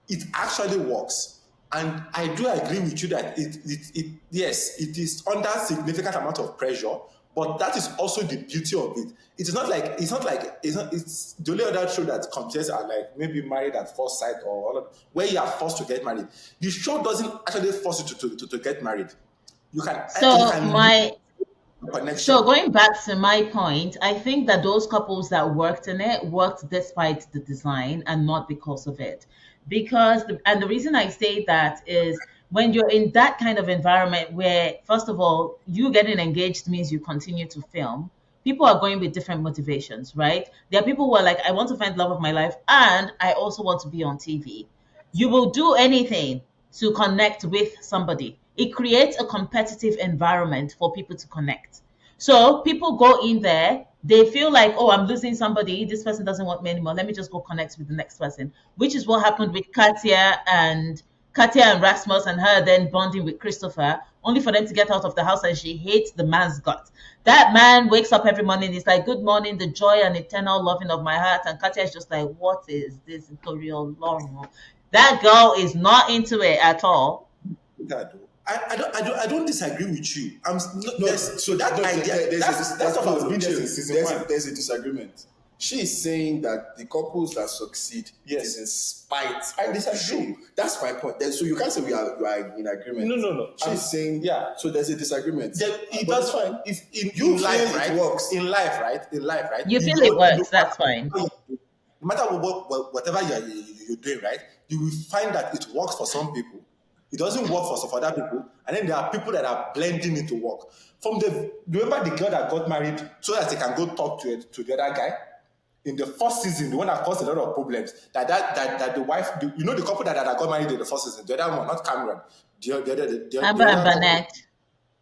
it actually works. And I do agree with you that yes, it is under significant amount of pressure, but that is also the beauty of it. It's the only other show that compares are like maybe Married at First Sight or all of, where you are forced to get married. The show doesn't actually force you to get married. You can connection. So going back to my point, I think that those couples that worked in it worked despite the design and not because of it. And the reason I say that is when you're in that kind of environment where, first of all, you getting engaged means you continue to film. People are going with different motivations, right? There are people who are like, I want to find love of my life and I also want to be on TV. You will do anything to connect with somebody. It creates a competitive environment for people to connect. So people go in there, they feel like, oh, I'm losing somebody. This person doesn't want me anymore. Let me just go connect with the next person, which is what happened with Katia and Rasmus and her then bonding with Christopher, only for them to get out of the house and she hates the man's guts. That man wakes up every morning, he's like, good morning, the joy and eternal loving of my heart. And Katia is just like, what is this? That girl is not into it at all. I don't disagree with you. That's what I was being there since season one. There's a disagreement. She is saying that the couples that succeed is in spite of the show. That's my point. So you can't say you are in agreement. No. She's saying So there's a disagreement. That's fine. It's in life, right? It works. In life, right? You feel it works. That's fine. No matter whatever you're doing, right? You will find that it works for some people. It doesn't work for other people, and then there are people that are blending it to work. Remember the girl that got married so that they can go talk to the other guy? in the first season, the one that caused a lot of problems, that the wife, you know, the couple that got married in the first season, the other one, not Cameron, the Amber and other couple. Burnett.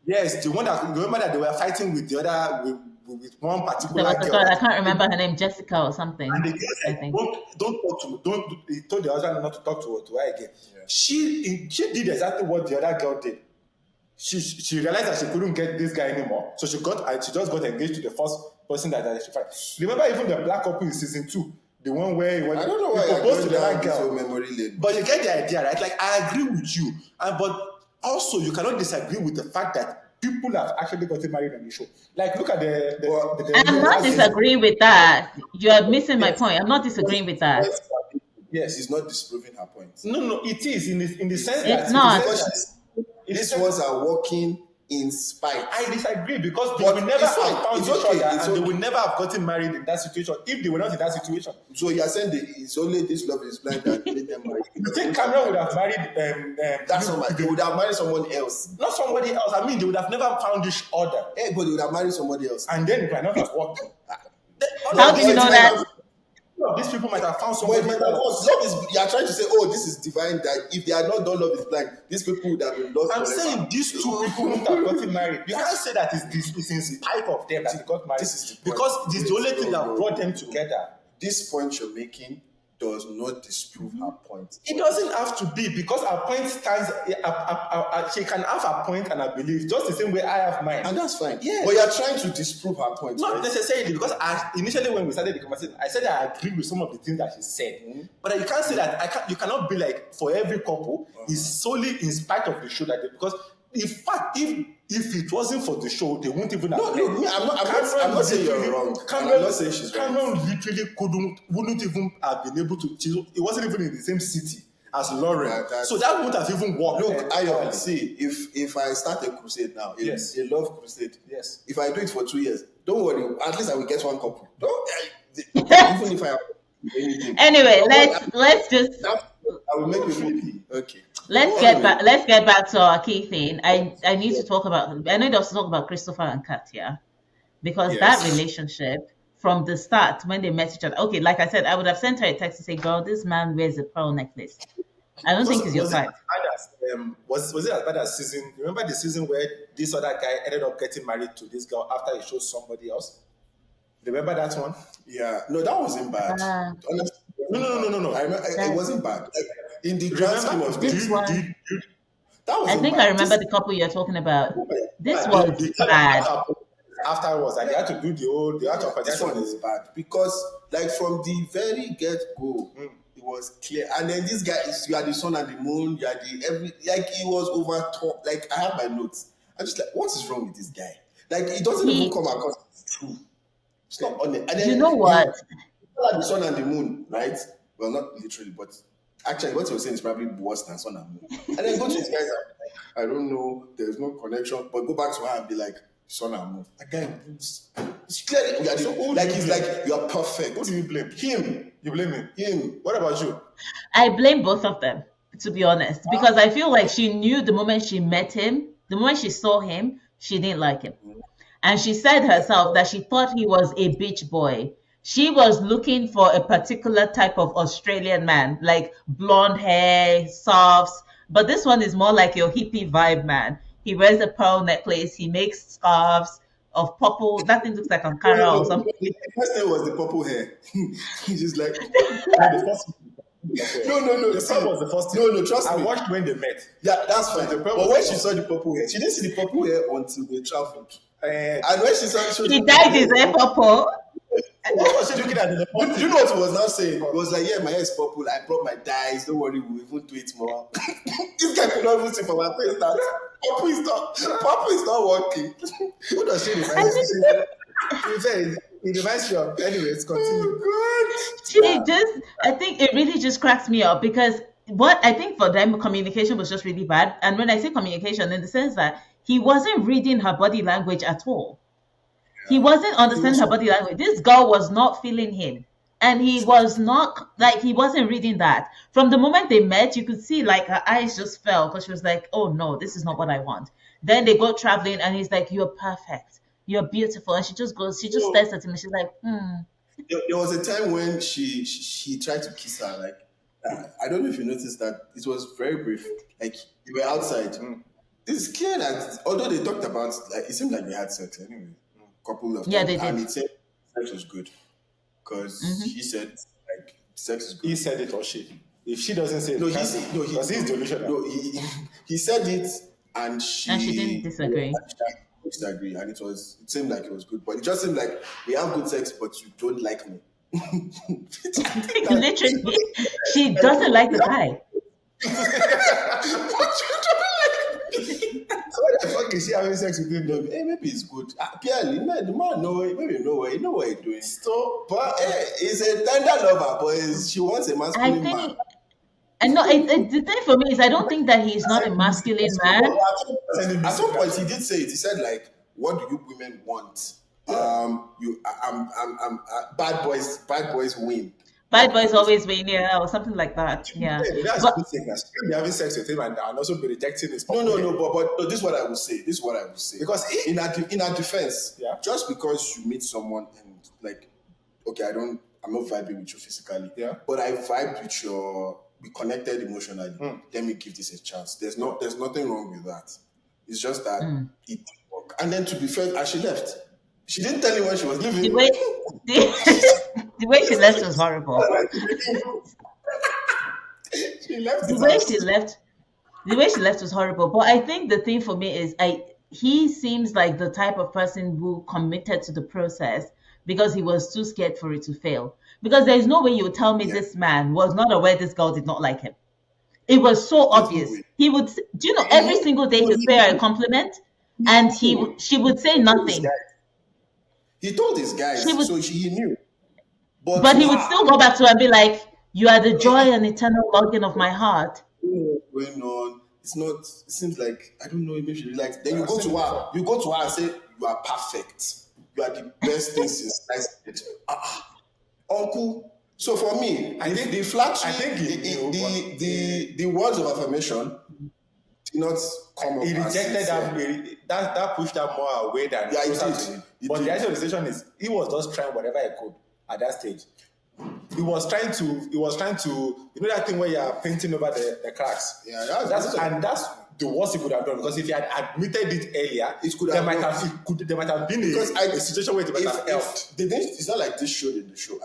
Yes, the one that, remember that they were fighting with the other, with one There particular was a girl. girl, I can't remember her name, Jessica or something. And the girl I said, think. don't talk to me. He told the husband not to talk to her again. Yeah. She did exactly what the other girl did. She realized that she couldn't get this guy anymore. So she just got engaged to the first person that she found. Remember even the black couple in season 2, the one where he I don't know why he I proposed to the down other this whole girl. memory lane. But you get the idea, right? Like, I agree with you. But also you cannot disagree with the fact that people have actually gotten married on the show. Like, look at I'm not disagreeing with that. You are missing my point. I'm not disagreeing with that. Yes, he's not disproving her point. No, it is in the sense that It's not. These ones are working in spite. I disagree because they But will never it's fine. have found It's each okay. other It's and they okay. will never have gotten married in that situation if they were not in that situation. So you're saying that it's only this love is blind that made them marry. You think Cameron would have married That's not right. They would have married someone else. not somebody else. I mean, they would have never found each other, Hey, but they would have married somebody else. and then it might not have worked. How do you know that? These people might have found But somebody love else. is, you are trying to say, oh, this is divine, that if they had not done love is blind, these people would have been lost. I'm forever. saying these two people wouldn't have gotten married. You can't say that it's in spite of them that they got married. This is the point. Because it's the only thing that brought them together. This point you're making does not disprove her point. It doesn't have to be because her point stands. She can have her point and her belief just the same way I have mine. And that's fine. Yeah. But you're trying to disprove her point. Not right? necessarily because initially when we started the conversation, I said I agree with some of the things that she said. Mm-hmm. But you can't say that you cannot be like for every couple is solely in spite of the show that because in fact if it wasn't for the show they wouldn't even have. No, I'm not saying you're wrong. I'm not saying she's right. Cameron literally wouldn't even have been able to. It wasn't even in the same city as Lauren, Yeah, so that wouldn't have even worked. Look, Ayo, see, if I start a crusade now, Yes. a love crusade, Yes. if I do it for 2 years, don't worry, at least I will get one couple. Even if I have anything. Anyway, let's just I will make you happy. Okay. let's get back to our key thing. I need to talk about. I need us to talk about Christopher and Katya because that Yes. relationship from the start when they met each other. Okay, like I said, I would have sent her a text to say, "Girl, this man wears a pearl necklace." I don't think it's your type. Was it as bad as season? Remember the season where this other guy ended up getting married to this girl after he chose somebody else? Remember that one? Yeah. No, that wasn't bad. Honestly, No. I remember, it wasn't bad. Like, in the grand scheme of This things, one- that I wasn't think bad. I remember the couple you're talking about. This They was kind of bad. afterwards, and they had to do the art of This one is bad because, like, from the very get-go, it was clear. And then this guy is, you are the sun and the moon, you are like, he was over top. Like, I have my notes. I'm just like, what is wrong with this guy? Like, it doesn't even come across as true. It's not on it. And then You know what? you are the sun and the moon, right? Well, not literally, but actually, what you're saying is probably worse than sun and moon. And then go to these guys and be like, I don't know, there's no connection, but go back to her and be like, sun and moon. Again, it's clearly, he's like, you are perfect. Who do you blame? Him. You blame him. Him. What about you? I blame both of them, to be honest, because I feel like she knew the moment she met him, the moment she saw him, she didn't like him. And she said herself that she thought he was a beach boy. She was looking for a particular type of Australian man, like blonde hair, softs. But this one is more like your hippie vibe man. He wears a pearl necklace. He makes scarves of purple. That thing looks like Ankara or something. The first thing was the purple hair. He's just like, The first- no. The pearl was the first thing. No, trust I me. watched when they met. Yeah, that's fine. The pearl But was when the she first. saw the purple hair, she didn't see the purple hair until they traveled. And And when she saw He dyed his hair purple. what was she looking at in the Do you know what he was now saying? He was like, yeah, my hair is purple. I brought my dyes. Don't worry, we'll even do it more. This guy could not even see from my face that purple is not working. Who does she remind you? It reminds me of. Anyways, continue. I think it really just cracks me up because what I think for them, communication was just really bad. And when I say communication, in the sense that he wasn't reading her body language at all. He wasn't understanding her body language. This girl was not feeling him. And he was not, like, he wasn't reading that. From the moment they met, you could see, like, her eyes just fell because she was like, oh, no, this is not what I want. Then they go traveling and he's like, you're perfect. You're beautiful. And she just stares at him and she's like, There was a time when she tried to kiss her. Like, I don't know if you noticed that it was very brief. Like, you were outside. This is clear that although they talked about, like, it seemed like they had sex anyway, couple of Yeah, times, they and did. it said sex was good because he said like sex is good. He said it or she. If she doesn't say it, No, because he's delusional. No, he said it, and And she didn't disagree. disagree, and it seemed like it was good, but it just seemed like we have good sex, but you don't like me. Literally, she doesn't like the guy. So what the fuck is she having sex with him? No, hey, maybe it's good. Clearly, the man know it. Maybe you know what he's doing. So, but hey, he's a tender lover, but she wants a I masculine man. think, and no, the thing for me is I don't think that he's not a masculine man. At some point, he did say it. He said, like, "What do you women want? Bad boys win." Bad boys always win, yeah, or something like that. Yeah, Yeah, that's but good thing. She can be having sex with him and also be rejecting his No, partner. but no, this is what I will say. Because in our defense, Yeah. just because you meet someone and like, okay, I'm not vibing with you physically, Yeah. but I vibe with we connected emotionally. Let me give this a chance. There's nothing wrong with that. It's just that it didn't work. And then to be fair, and she left. She didn't tell him when she was leaving. the way the way she left was horrible. She left. The way she left was horrible. But I think the thing for me is he seems like the type of person who committed to the process because he was too scared for it to fail. Because there's no way you would tell me this man was not aware this girl did not like him. It was so obvious. way. He would, do you know, every single day he would pay her a compliment, and she would say nothing. He told his guys, She was- so he knew. But he would still go back to her and be like, "You are the joy and eternal longing of my heart." Going on. It's not. It seems like I don't know. Maybe she likes. Then you go to her. You go to her and say you are perfect. You are the best thing since sliced bread. Uncle. So for me, I think the flattery, I think the words of affirmation did not come up. He as rejected sincere. that pushed her more away than Yeah, he closer did. to him. He But did. the actual decision is he was just trying whatever he could at that stage. He was trying to, you know that thing where you are painting over the cracks. Yeah, that's the worst he could have done, because if he had admitted it earlier, It could there have might worked. have there might have been Because a situation where it might have helped. it's not like this showed in the show,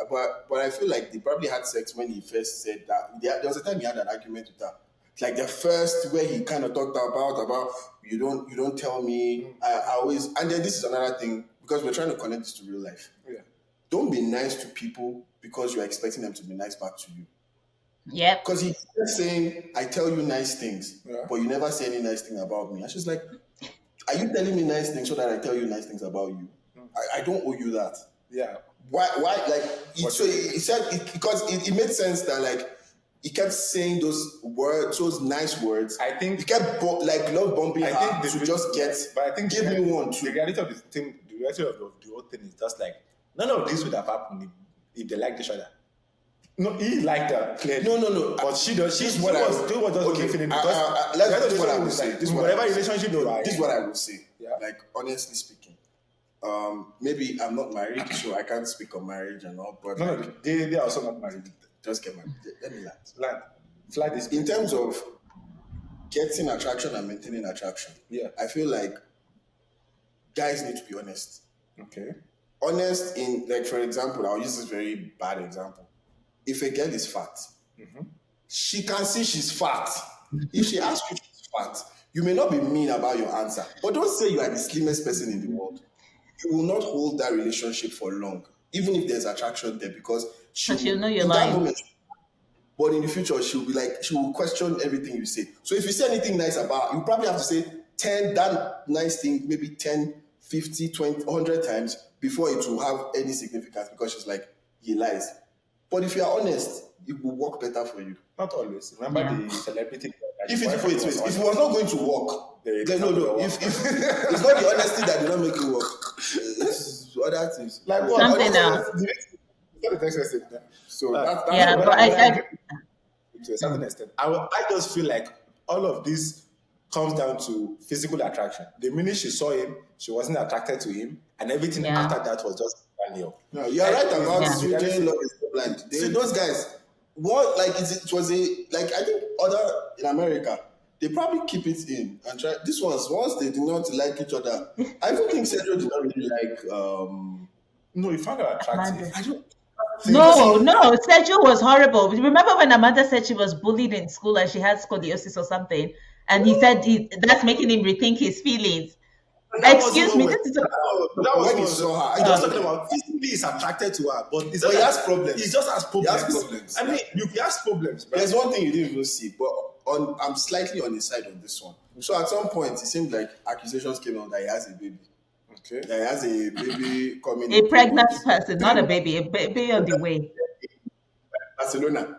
but I feel like they probably had sex when he first said that. There was a time he had an argument with her, like the first where he kind of talked about you don't tell me. I always, and then this is another thing, because we're trying to connect this to real life. Yeah. Don't be nice to people because you're expecting them to be nice back to you. Yep. Because he kept saying, I tell you nice things, Yeah. but you never say any nice thing about me. And she's like, are you telling me nice things so that I tell you nice things about you? I don't owe you that. Yeah. Why like, he said, because it made sense that, like, he kept saying those words, those nice words. I think He kept, love bombing I her think to just get, but I think give me one The too. reality of the whole thing is just like none of this would have happened if they liked each other. No, he liked her clearly. No. But she does. She This is was what just okay, feeling this is what I will say. This is what I whatever will say. relationship you are This is in. what I will say. Yeah. Like, honestly speaking, maybe I'm not married, so I can't speak on marriage and all. But No, like, they are also not married. just get married. Let me land. Fly this. In terms of getting attraction and maintaining attraction, Yeah. I feel like guys need to be honest. Okay. Honest in, like, for example, I'll use this very bad example. If a girl is fat, she can see she's fat. If she asks you if she's fat, you may not be mean about your answer, but don't say you are the slimmest person in the world. You will not hold that relationship for long, even if there's attraction there, because she'll know you're in lying. that moment, but in the future, she will question everything you say. So if you say anything nice about, you probably have to say 10, that nice thing, maybe 10, 50, 20, 100 times before it will have any significance, because she's like, he lies. But if you are honest, it will work better for you. Not always. Remember Yeah. the celebrity. If it was not going to work, Then then no. If it's not the honesty that did not make it work, it's other things. Like what? Something What- else. What the text message? So Uh, that's Yeah, what but I To a certain extent, I just feel like all of this comes down to physical attraction. The minute she saw him, she wasn't attracted to him, and everything Yeah. after that was just Daniel. No, you're right about Yeah. Sweden Love is Blind. Those guys, what like it was a like I think other in America, they probably keep it in and try. This ones once they do not like each other. I don't think Sergio did not really like. No, he found her attractive. Amanda. I don't. No, Sergio was horrible. Remember when Amanda said she was bullied in school and she had scoliosis or something, and he said that's making him rethink his feelings. Excuse me, this is That was When he what saw her, he was talking about. Physically, he's attracted to her, but it's But he not has like- problems. He just has problems. He has problems. I mean, he has problems. But There's one thing you didn't even see, but I'm slightly on the side of this one. So at some point, it seemed like accusations came out that he has a baby. okay. That he has a baby coming. a in pregnant 3 months. person, not a baby on the way. Barcelona,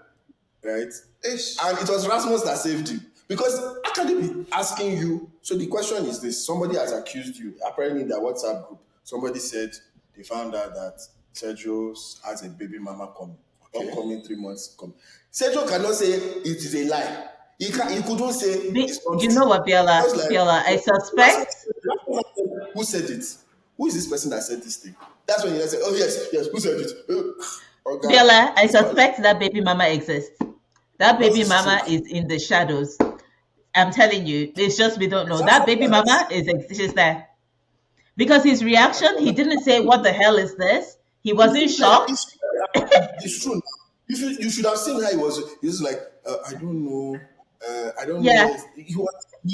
right? Ish. And it was Rasmus that saved him. Because how can they be asking you? So the question is this: somebody has accused you, apparently in their WhatsApp group. Somebody said they found out that Sergio has a baby mama coming, upcoming 3 months coming. Sergio cannot say it is a lie. He couldn't say it's not You true. know what, Biola? I was like, Biola, I suspect. Who said it? Who is this person that said this thing? That's when you say, oh yes, who said it? Okay. Biola, I suspect that baby mama exists. That baby mama is in the shadows. I'm telling you, it's just we don't know. That baby mama is she's there. Because his reaction, he didn't say, "What the hell is this?" He wasn't shocked. It's true. You should have seen how he was. He was like, I don't know. I don't Yeah. know.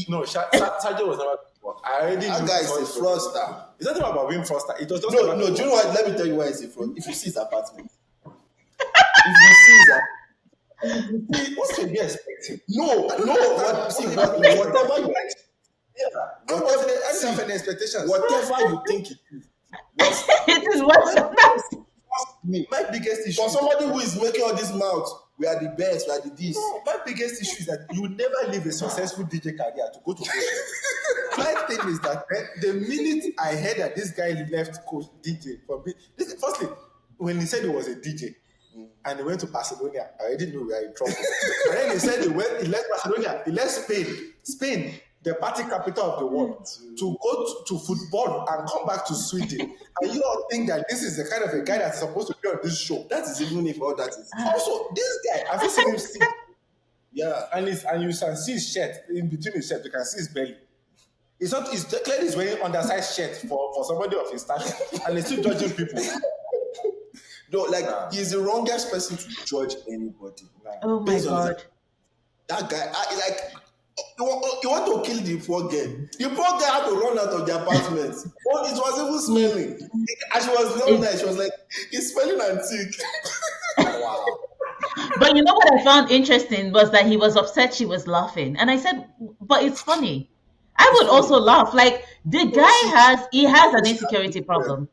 No, Sergio was never. I already That knew guy is a before. fraudster. It's not about being fraudster. It was just No, about do you know what? Let me tell you why he's a fraud. If you see his apartment, if you see his apartment, What can you expect? no. Whatever you I didn't have any expectations. whatever you think it is. It is what Me. My biggest issue. For somebody who is making all this mouth, we are the best, we are the this. No, my biggest issue is that you will never leave a successful DJ career to go to coach. My thing is that the minute I heard that this guy left coach DJ for me, firstly, when he said he was a DJ and he went to Barcelona, I already knew we were in trouble. And then he said he left Barcelona, he left Spain, the party capital of the world, to go to football and come back to Sweden. And you all think that this is the kind of a guy that's supposed to be on this show. That is even if all that is. Also, this guy, I've seen him sing. Yeah. And you can see his shirt in between his shirt. You can see his belly. It's not. It's clearly he's wearing undersized shirt for somebody of his stature, and he's still judging people. No, like he's the wrongest person to judge anybody. Oh my Based on God. That guy, you want to kill the poor girl. The poor girl had to run out of the apartment. Oh, it was even smelling. And she was not nice. She was like, it's smelling antique. Wow. But you know what I found interesting was that he was upset she was laughing. And I said, but it's funny. I would also laugh. Like the guy has an insecurity problem.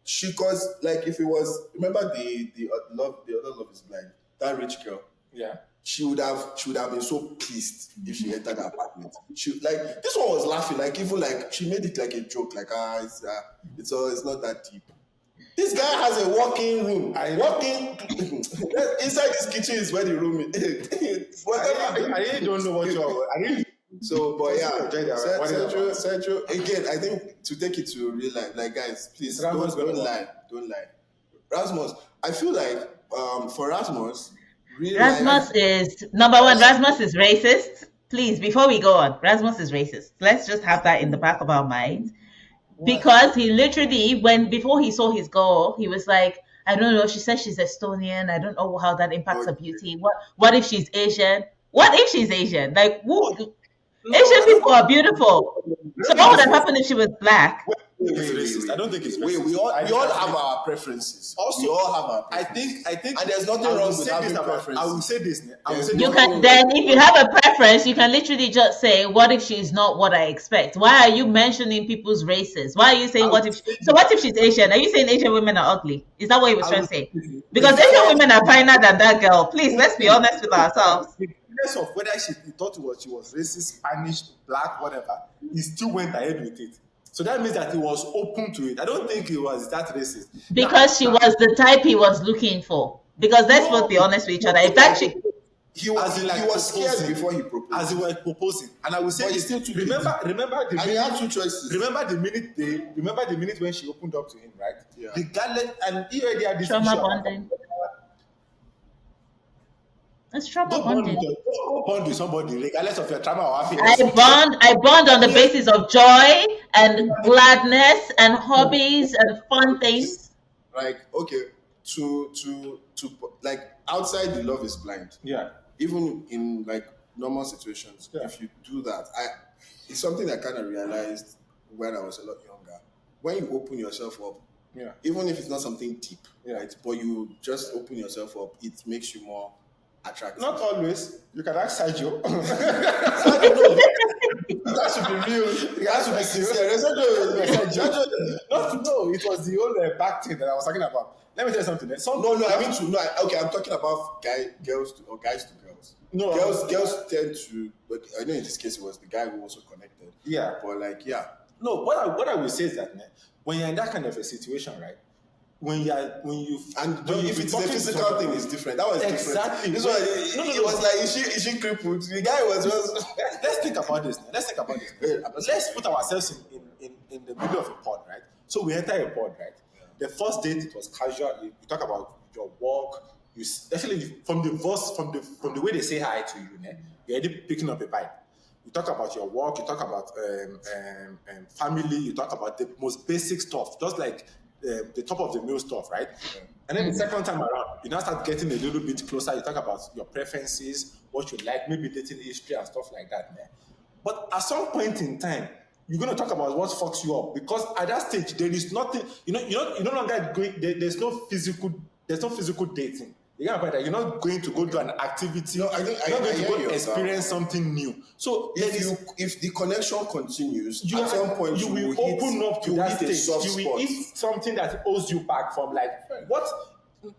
She cause like if it was remember the other love is blind, that rich girl. Yeah. She would have been so pissed if she entered the apartment. She like this one was laughing, like even like she made it like a joke, like it's not that deep. This guy has a walk-in room. Inside this kitchen is where the room is. Whatever. I really don't know what you're. I really. So, but yeah, Sergio, Sergio, again, I think to take it to real life, like guys, please don't lie. Rasmus, I feel like for Rasmus, Rasmus is number one. Rasmus is racist. Please, before we go on, Rasmus is racist. Let's just have that in the back of our minds. Because he literally, before he saw his goal, he was like, I don't know, she says she's Estonian. I don't know how that impacts her beauty. What if she's Asian? What if she's Asian? Like, Asian people are beautiful. So what would have happened if she was black? It's racist. I don't think it's racist. We all have our preferences. Also, we all have our I preferences. think, and there's nothing wrong with having preferences. I will say this. You can then, if you have a preference, you can literally just say, "What if she's not what I expect?" Why are you mentioning people's races? Why are you saying what if? So what if she's Asian? Are you saying Asian women are ugly? Is that what you were trying to say? Because Asian women are finer than that girl. Please, let's be honest with ourselves. Regardless of whether she thought she was racist, Spanish, black, whatever, he still went ahead with it. So that means that he was open to it. I don't think he was that racist. Because she was the type he was looking for. Because let's both be honest with each other. If that chick, he was scared before he proposed. As he was proposing, and I will say, But still remember the and he had two choices. Remember the minute when she opened up to him, right? Yeah. regardless, and you already had this Trauma issue about bonding. It's trauma go bonding. go bond with somebody regardless of your trauma or I happiness. bond on the Yes. basis of joy and gladness and hobbies and fun things. Like, okay, to like outside the love is blind. Yeah. Even in like normal situations, Yeah. if you do that, it's something I kind of realized when I was a lot younger. When you open yourself up, Yeah. even if it's not something deep, Yeah. right? But you just open yourself up, it makes you more attractive. Not always. You can ask Sergio. I don't know. That should be real. That should be sincere. No, it was the whole back thing that I was talking about. Let me tell you something. No, I mean to no. Okay, I'm talking about girls to guys to girls. No, girls tend to. But I know in this case it was the guy who also connected. Yeah. But like, yeah, No, what I will say is that when you're in that kind of a situation, right? When you and when if you're it's a talking to physical somebody- thing, it's different. That was Exactly. different. This one, it was like, is she crippled? The guy was just. Let's think about this. Let's think about this. Let's put ourselves in the middle of a pod, right? So we enter a pod, right? The first date it was casual. You talk about your work. Actually from the way they say hi to you, you're already picking up a vibe. You talk about your work. You talk about family. You talk about the most basic stuff, just like the top of the meal stuff, right? And then the second time around, you now start getting a little bit closer. You talk about your preferences, what you like, maybe dating history and stuff like that, man. But at some point in time, you're going to talk about what fucks you up because at that stage there is nothing. You're no longer going. There's no physical dating. You get my point? You're not going to go do an activity. No, I think you're not going to hear go you, experience something new. So If the connection continues, you at some point you will open up to you that hit a stage. soft You will spot. eat something that holds you back from like what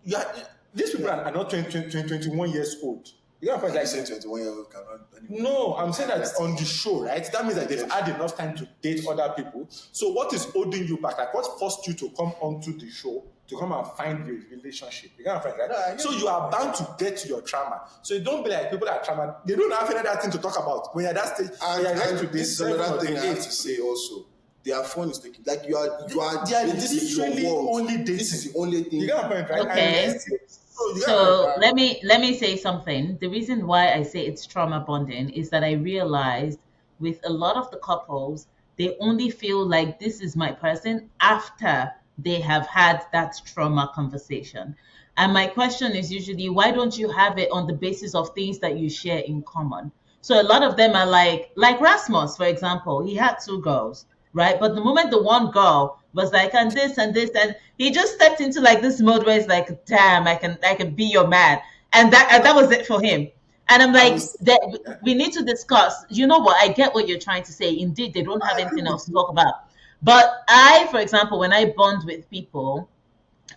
you are, these people are not 21 years old. You know what I'm Like saying? saying 21-year-old cannot. No, I'm saying that on the show, right? That means that they've had enough time to date other people. So what is holding you back? Like what forced you to come onto the show to come and find the relationship? You know what I'm saying, right? No, So you are bound to get to your trauma. So you don't be like people that are trauma. They don't have any other thing to talk about when you're at that stage. And, you're right and to this is 7 another or thing I have 8. to say also. Their phone is taking like you are. They are This is your literally world. only dating. This is the only thing. You get my point, right? Okay. And so you So get let me say something. The reason why I say it's trauma bonding is that I realized with a lot of the couples, they only feel like this is my person after they have had that trauma conversation. And my question is usually, why don't you have it on the basis of things that you share in common? So a lot of them are like Rasmus, for example, he had 2 girls, right? But the moment the one girl was like, and this and this, and he just stepped into like this mode where it's like, damn, I can be your man. And that was it for him. And I'm like, that we need to discuss. You know what? I get what you're trying to say. Indeed, they don't have anything else to talk about. But I, for example, when I bond with people,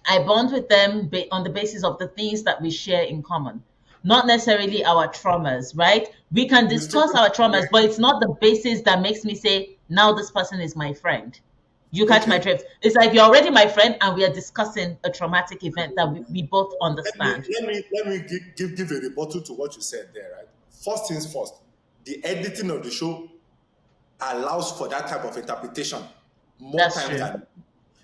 I bond with them on the basis of the things that we share in common, not necessarily our traumas, right? We can discuss our traumas, but it's not the basis that makes me say, now this person is my friend. You catch my drift. It's like you're already my friend, and we are discussing a traumatic event that we both understand. let me give a rebuttal to what you said there, right? First things first, the editing of the show allows for that type of interpretation more That's times true. than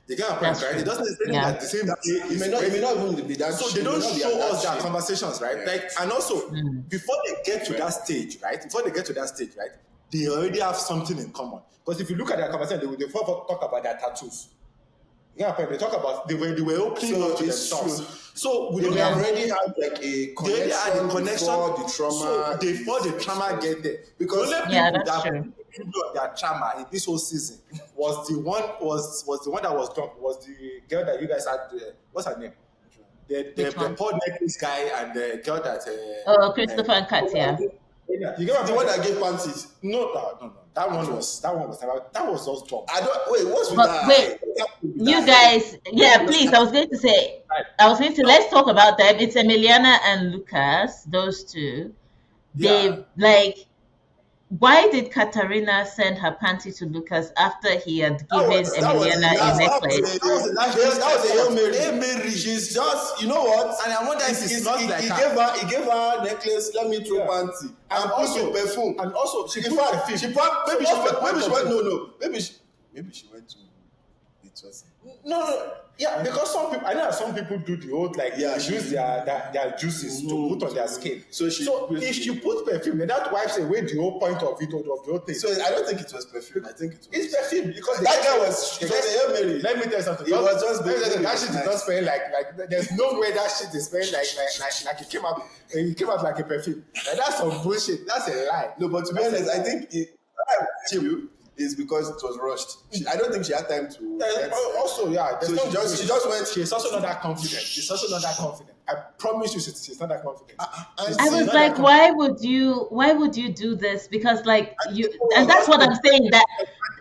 you get my point, That's right? true. It doesn't necessarily Yeah. that the same day It may not even be that. so shit. they It may don't not be show at that us their shit. conversations, right? Yeah. Like, and also before they get to that stage, right? Before they get to that stage, right? They already have something in common. Because if you look at their conversation, they first talk about their tattoos. Yeah, they talk about they were opening So up to it's themselves. true. So we They don't have have already had like a they already had a connection before the trauma. So before the trauma get there, Because- the only Yeah, people that's that true. knew their trauma in this whole season was the one that was drunk, was the girl that you guys had. What's her name? Which The one? Paul necklace guy and the girl that. Oh, Christopher and Katya. You get the one that gave panties. No. That one was just drunk. I don't wait. What's with But that? wait, You guys, yeah, please. I was going to let's talk about them. It's Emiliana and Lucas, those two. They why did Katarina send her panty to Lucas after he had given Emiliana a necklace? That was a Hail Mary. Hail Mary. She's just, you know what? And I wonder if it's not like he gave her necklace. Let me throw panty and also perfume. And also, Maybe she went to it was No, no, yeah, because some people, I know that some people do the old like Yeah, use their juices to put on their skin. So if you put perfume, then that wipes away the whole point of it, of the whole thing. So I don't think it was perfume. I think it was. It's perfume because That guy was. It was a Hail Mary. Let me tell you something. It was just let me tell you, baby that shit is nice. not smelling like. There's no way that shit is smelling like it came out like a perfume. Like, that's some bullshit. That's a lie. No, but to be honest, I think it is because it was rushed. I don't think she had time to. Also, yeah. So she just went. She's also not that confident. She's also not that confident. I promise you, she's not that confident. I was like, why would you do this? Because like you, and that's what I'm saying,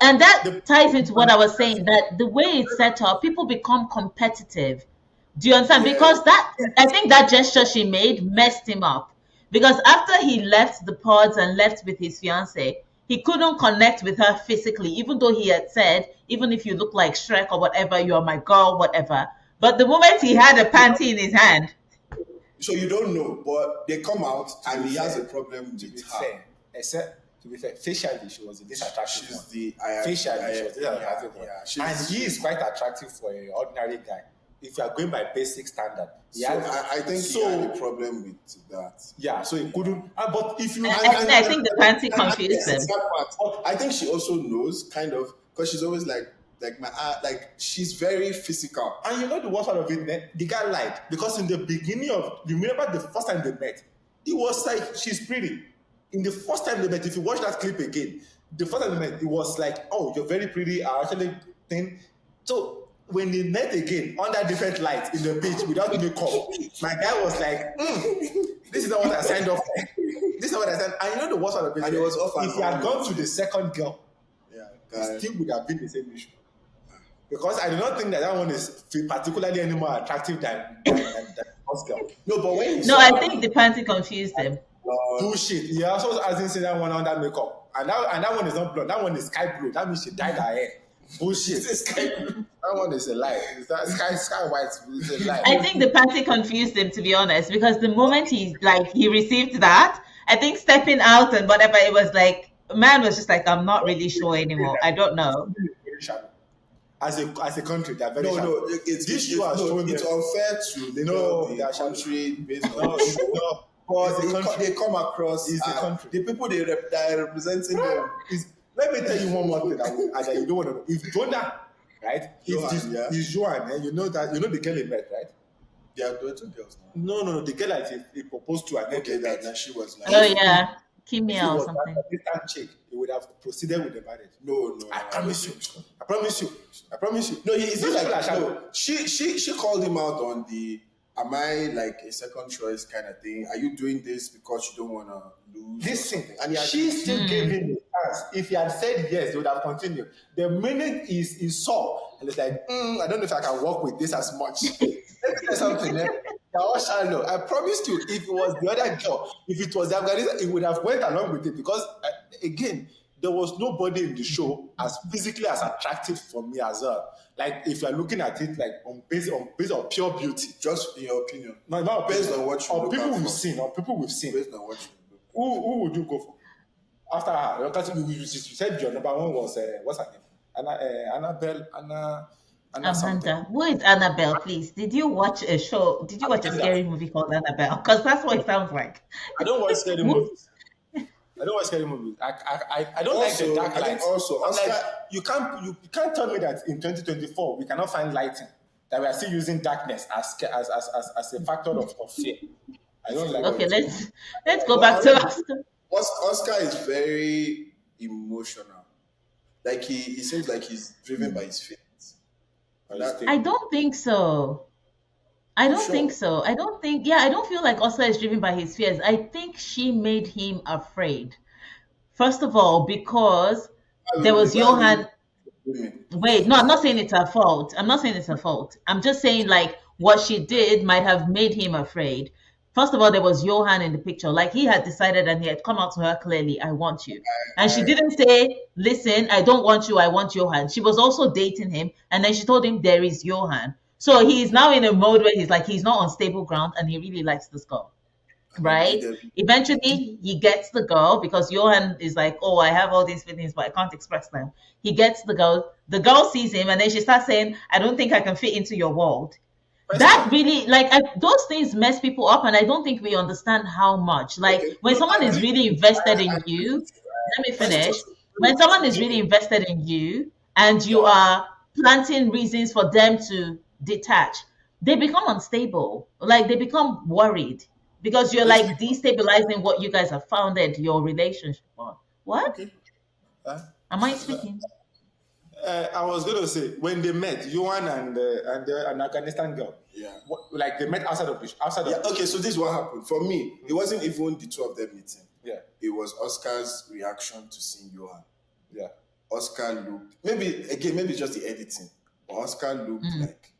and that ties into what I was saying, that the way it's set up, people become competitive. Do you understand? Yeah. Because I think that gesture she made messed him up. Because after he left the pods and left with his fiance, he couldn't connect with her physically, even though he had said, even if you look like Shrek or whatever, you're my girl, whatever. But the moment he had a panty in his hand, So you don't know, but they come out and he has a problem with To be her. fair, except to be fair, facially she was a disadvantage one. She's the Facially she was a disadvantage one. yeah, And he is quite attractive for an ordinary guy. If you are going by basic standard, So I think he had a problem with that. yeah, so he couldn't. But if you I think the panty confused him. I think she also knows, kind of, because she's always like she's very physical. and you know the worst part of it, the guy lied because in the beginning of, you remember the first time they met, it was like she's pretty. In the first time they met, if you watch that clip again, the first time they met, it was like, oh, you're very pretty. I actually think so. When they met again under different lights in the beach without makeup, my guy was like, "This is not what I signed up for. This is not what I signed." And you know the worst part of it, And it was off and if he had on. gone to the second girl, Yeah, it guy. still would have been the same issue. Because I do not think that one is particularly any more attractive than the first girl. No, but when you No, saw I her, think the panty confused him. Bullshit. He also hasn't seen that one under makeup. And that one is not blonde. That one is sky blue. That means she dyed her hair. Bullshit. It's sky blue. That one is a lie. It's that sky white is a lie. I think the panty confused him, to be honest, because the moment he received that, I think stepping out and whatever, it was like, man was just like, I'm not really sure anymore. I don't know. Very shallow. As a country, they're very No, shallow. no, This you are showing it's them. unfair to label No, the they are country based on No, it's not. but It's the country. they come across It's the country. the people that are representing them. Let me tell you one more thing that you don't want to know. If Jonah, right? Johan, Is Johan, and you know the girl he met, right? There are two girls now. No, the girl that he proposed to, and then Okay, they met. that she was like. Oh yeah, If it Kimia or was something. that distant chick, he would have proceeded with the marriage. No. I promise you. I promise you. I promise you. No, it's Those not people are like shallow. no. She called him out on the "Am I like a second choice kind of thing? Are you doing this because you don't want to lose?" or Listen, something?" And she still gave him the chance. If he had said yes, they would have continued. The minute he saw, and it's like, I don't know if I can work with this as much. Let me tell you something, eh? They're all shallow. I promised you, if it was the other girl, if it was the Afghanistan, it would have went along with it because, again, there was nobody in the show as physically as attractive for me as well. Like if you're looking at it like based on pure beauty, just in your opinion, not based on what you on look people out we've for. seen, based on what you look. who would you go for after her? Because you said your number one was what's her name? Annabelle, Anna something. Amanda, who is Annabelle, please? Did you watch a show? Did you watch a scary movie called Annabelle? Because that's what it sounds like. I don't watch scary movies. I don't watch scary movies. I don't like the Also, dark I think lights. also, I'm like, Oscar- you can't tell me that in 2024 we cannot find lighting, that we are still using darkness as a factor of fear. I don't like Okay, it. let's go back to Oscar. Oscar is very emotional. Like he seems like he's driven by his feelings. I don't think so. I don't Sure. think so. I don't think, yeah, I don't feel like Oscar is driven by his fears. I think she made him afraid. First of all, because there was Johan. Wait, no, I'm not saying it's her fault. I'm not saying it's her fault. I'm just saying like what she did might have made him afraid. First of all, there was Johan in the picture. Like he had decided and he had come out to her clearly, I want you. And she didn't say, listen, I don't want you, I want Johan. She was also dating him. And then she told him there is Johan. So he's now in a mode where he's like, he's not on stable ground and he really likes this girl. And then right? Eventually, he gets the girl because Johan is like, "Oh, I have all these feelings, but I can't express them." He gets the girl. The girl sees him, and then she starts saying, "I don't think I can fit into your world." That Question. really, like, those things mess people up, and I don't think we understand how much. Like, Okay, when no, someone I is agree. really invested I in agree you, with you. let me Let's finish. just When someone is yeah, really invested in you, and you yeah. are planting reasons for them to detach, they become unstable. Like, they become worried because you're It's like because destabilizing what you guys have founded your relationship on. What? okay. Huh? Am I speaking? I was going to say when they met, Johan and an Afghanistan girl, Yeah. like they met outside of outside Yeah, of okay, so this is what happened. For me, it wasn't even the two of them meeting. yeah, It was Oscar's reaction to seeing Johan. yeah. Oscar looked, maybe just the editing, but Oscar looked Mm. like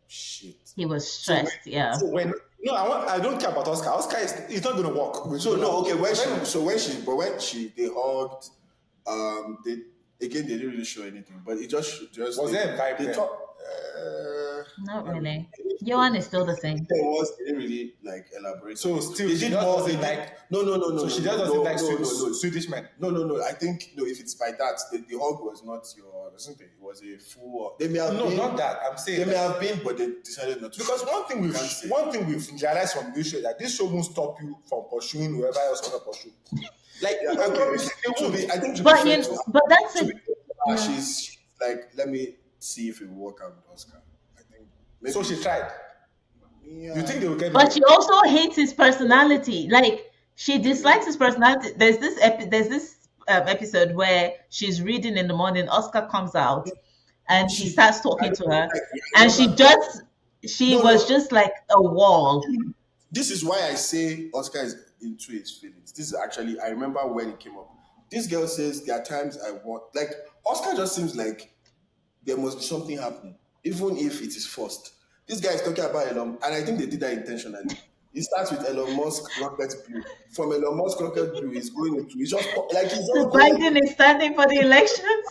shit. He was So when, stressed. Yeah. so when no, I don't care about Oscar. Oscar is it's not going to work. So no, okay, when they hugged, they didn't really show anything, but it just Was there a vibe they there? talk, Not not really. really. Johan is still the same. There was they didn't really like elaborate. So on it. still, They she did just more. doesn't They did, like. no. So she just doesn't like Swedish men. No. I think no. If it's by that, the hug was not your. Isn't it? It was a full. They may have No, been. not that. I'm saying They may that. have been, but they decided not to. Because show. You can't say. one thing we've realized from this show is that this show won't stop you from pursuing whoever else want to pursue. Like Yeah, I okay. promise you, it won't. I think to be But fair you, to but that's to a be fair to her, yeah. she's like, let me see if it will work out with Oscar. I think maybe So she tried. Yeah. You think they will get But married? she also hates his personality. Like, she dislikes his personality. There's this episode where she's reading in the morning. Oscar comes out, and he She. starts I talking to don't her, like. I and remember. she No, was no. just like a wall. This is why I say Oscar is into his feelings. This is actually, I remember when it came up. This girl says there are times I want, like, Oscar just seems like there must be something happening, even if it is forced. This guy is talking about Elon, and I think they did that intentionally. It starts with Elon Musk Rocket Blue. From Elon Musk Rocket Blue, he's going into, he's just So going Biden is standing for the elections.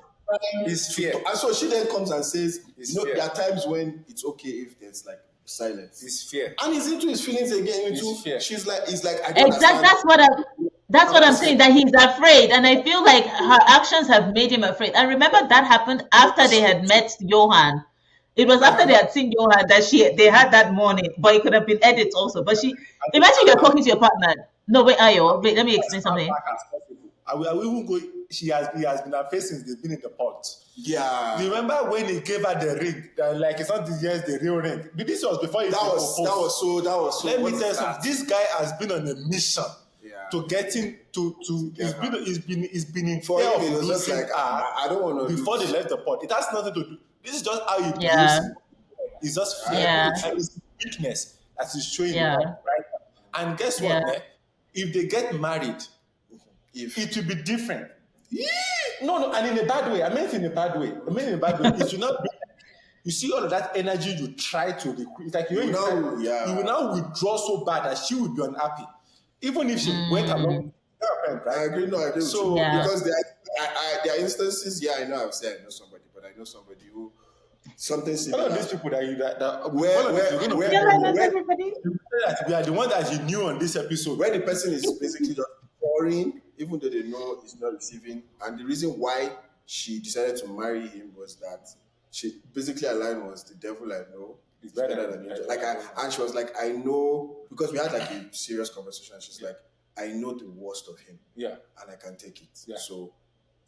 It's fear. and so she then comes and says, It's you know, fear. there are times when it's okay if there's like silence. It's fear. And he's into his feelings again. It's fear. He's like, I don't Exactly. understand. That's what I'm saying. That he's afraid, and I feel like her actions have made him afraid. And remember that happened after they had met Johan. It was after they had seen Johan that they had that morning, but it could have been edits also. But imagine you're talking to your partner. No, wait, Ayo, wait, let me explain something. I will even go. He has been her face since they've been in the pot. Yeah. Remember when he gave her the ring? That, like it's not the real ring. But this was before he That was so. Let me what is tell you that? something. This guy has been on a mission Yeah. to get him to. Yeah. He's been in For fear him, of it was just losing like, her I don't want to. before they left the pot. It has nothing to do. This is just how he Yeah. behaves. It's just fear Yeah. and it's weakness that is showing Yeah. right now. And guess what? Yeah. Eh? If they get married, it will be different. No, and in a bad way. I mean it in a bad way. It will not be. You see all of that energy you try to recruit. It's like you will now withdraw so bad that she will be unhappy, even if she went along. I agree. No, I agree with So, you. Yeah. Because there are instances. Yeah, I know. I've said I know somebody, but I know somebody who something All similar. of these people that you that all of Where these, you're gonna Yeah, like that's where everybody. that we are the one that you knew on this episode. the person is basically just pouring, even though they know he's not receiving, and the reason why she decided to marry him was that she basically her line was the devil I know is better than angel. And she was like, I know, because we had like a serious conversation. She's like, I know the worst of him, Yeah. and I can take it. Yeah. So,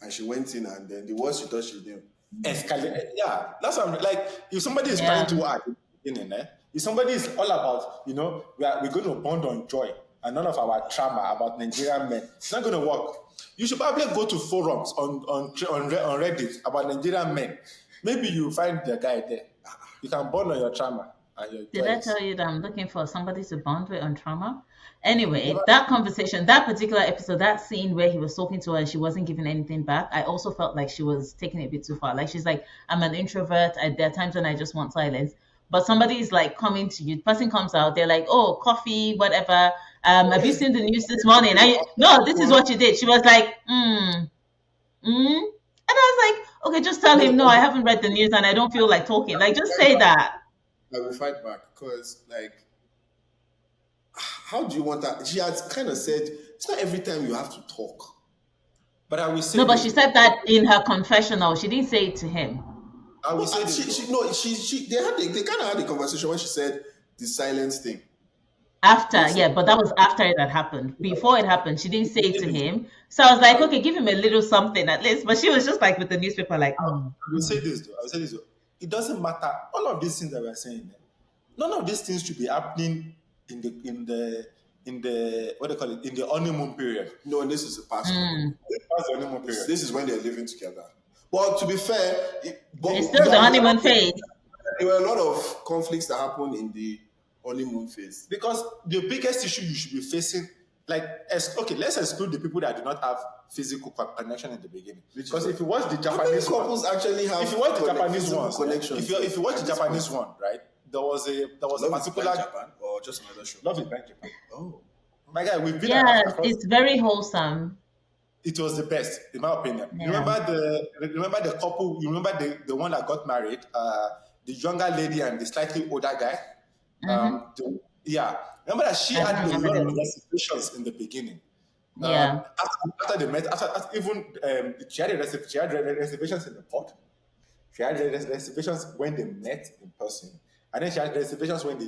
and she went in, and then the worst she thought she did. Escalate. Yeah, that's what I'm like. If somebody is Yeah. trying to act in if somebody is all about, we're going to bond on joy and none of our trauma about Nigerian men, it's not going to work. You should probably go to forums on Reddit about Nigerian men. Maybe you find the guy there. You can bond on your trauma and your Did I joys. tell you that I'm looking for somebody to bond with on trauma? Anyway, that conversation, that particular episode, that scene where he was talking to her and she wasn't giving anything back, I also felt like she was taking it a bit too far. Like, she's like, I'm an introvert. There are times when I just want silence. But somebody is like coming to you, the person comes out, they're like, oh, coffee, whatever. Have you seen the news this morning? No, this is what you did. She was like, And I was like, okay, just tell him, no, I haven't read the news and I don't feel like talking. Like, just say that. I will fight back because, like, how do you want that? She has kind of said it's not every time you have to talk. But I will say No, but this. she said that in her confessional. She didn't say it to him. I will say She, this. she no, she they kind of had a conversation when she said the silence thing. After, yeah, but that was after it had happened. Before it happened, she didn't say it to him. So I was like, okay, give him a little something at least. But she was just like with the newspaper, like, I will say this though. I will say this though. It doesn't matter. All of these things that we are saying, none of these things should be happening in the what they call it, in the honeymoon period. No, and this is a past. That's the honeymoon period. This is when they're living together. But to be fair, it's still the honeymoon phase. There were a lot of conflicts that happened in the honeymoon phase. Because the biggest issue you should be facing, like, okay, let's exclude the people that do not have physical connection in the beginning. Because if you watch the How many Japanese one, couples actually have if you watch the Japanese physical one, connection? if you watch the Japanese one, right, there was a Love is particular Blind Japan or just another show? Love is Blind Japan. Oh, My guy, we've been Yeah, across. it's very wholesome. It was the best, in my opinion. Yeah. You remember the couple? You remember the one that got married? The younger lady and the slightly older guy. Remember that she I had don't a remember lot the of name. reservations in the beginning. Yeah. After they met, after even she had reservations in the port. She had reservations when they met in person, and then she had reservations when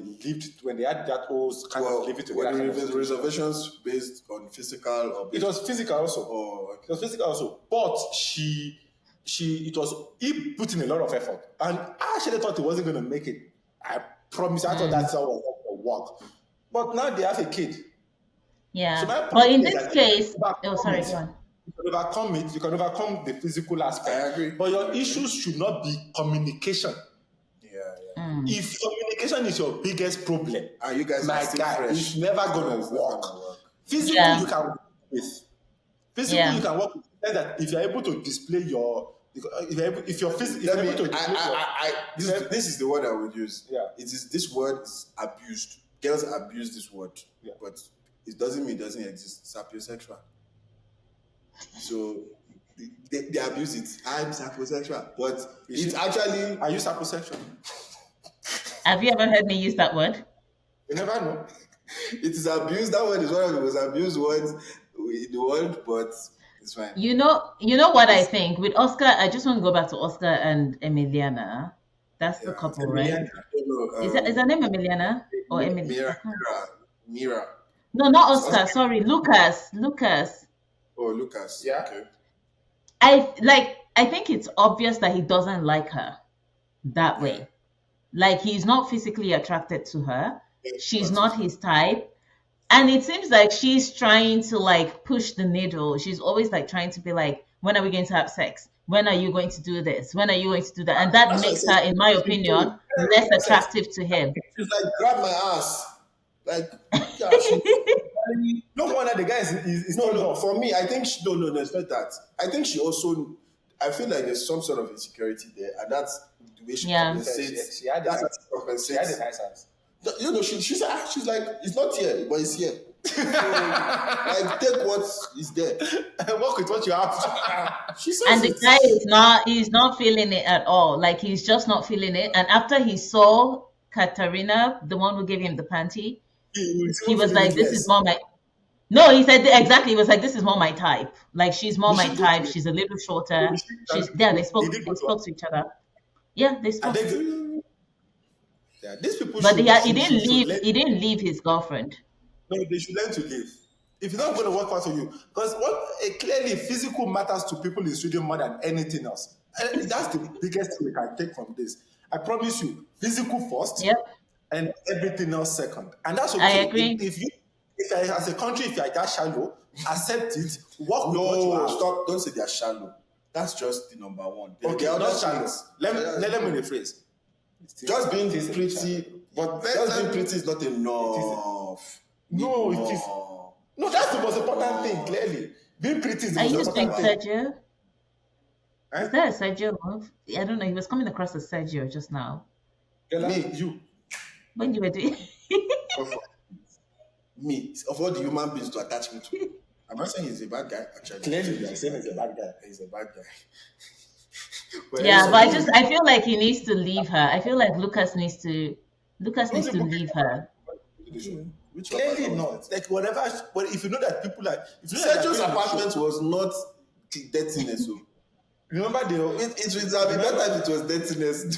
they had that whole kind of living together. Were kind of the thing. reservations based on physical or It based was physical also. Oh, It was physical also, but he put in a lot of effort, and I actually thought he wasn't going to make it. I promise. I thought that's how it was going to work. But now they have a kid. Yeah. So my But point in is this that case, you oh, sorry, go on. can overcome it. You can overcome the physical aspect. I agree. But your issues should not be communication. yeah. If communication is your biggest problem, And you guys my are still guy, fresh. it's never gonna It's not work. gonna work. Physical, Yeah. you can work with. Physical, Yeah. you can work with. That if you're able to display your, if you're Let me. able to display This is the word I would use. Yeah. It is. This word is abused. Girls abuse this word, Yeah. but it doesn't mean it doesn't exist. Sapiosexual. So they abuse it. I'm sapiosexual, but it's actually. Are you saposexual? Have you ever heard me use that word? You never know. It is abused. That word is one of the most abused words in the world, but it's fine. You know what I think with Oscar. I just want to go back to Oscar and Emiliana. That's the couple, right? Emiliana. I don't know, Is her name Emiliana or Emily? Mira. No, not Oscar. Sorry, Lucas. Lucas. Oh, Lucas. Yeah. Okay. I think it's obvious that he doesn't like her that way. Like he's not physically attracted to her. She's not his type. And it seems like she's trying to like push the needle. She's always like trying to be like, when are we going to have sex? When are you going to do this? When are you going to do that? And that That's makes what I her, said. in my opinion, less attractive to him. She's like, grab my ass. Like, yeah, No wonder the guy is no. For me, I think no. It's not that. I think she also. I feel like there's some sort of insecurity there, and that's the way she Yeah. compensates. She had That's the how she compensates. nice ass. You know, she's like, it's not here, but it's here. So, like, take what is there. Work with what you have. She says And the it. guy he's not feeling it at all. Like he's just not feeling it. And after he saw Katarina, the one who gave him the panty, he was like, this is more my. No, he said exactly. He was like, this is more my type. Like she's more my type. She's a little shorter. They spoke to each other. Yeah, they spoke. Yeah, these people. But should- he didn't should leave. let- He didn't leave his girlfriend. No, they should learn to live. If it's not going to work out for you, because clearly physical matters to people in Sweden more than anything else. And that's the biggest thing we can take from this. I promise you, physical first, Yep. and everything else second. And that's okay. I agree. If as a country, if you're that shallow, accept it. Work with what you No, have. stop. Don't say they're shallow. That's just the number one. Okay, There are not other shallow. things. Let me rephrase. Just being pretty, But just being pretty is not enough. No, it is. No, that's the most important thing. Clearly, being pretty is the Are most you doing important thing. Sergio? Eh? Is that a Sergio move? I don't know. He was coming across as Sergio just now. Me, you. When you were doing. Me, of all the human beings to attach me to. I'm not saying he's a bad guy, actually. Clearly, you are saying he's a bad guy. He's a bad guy. Yeah, but I feel like he needs to leave her. I feel like Lucas needs to leave her. Which Clearly apartment was not. Like whatever. But if you know that people like, if you know Sergio's that people in the apartment show- was not dirtiness. So remember the it would have been better if it was dirtiness.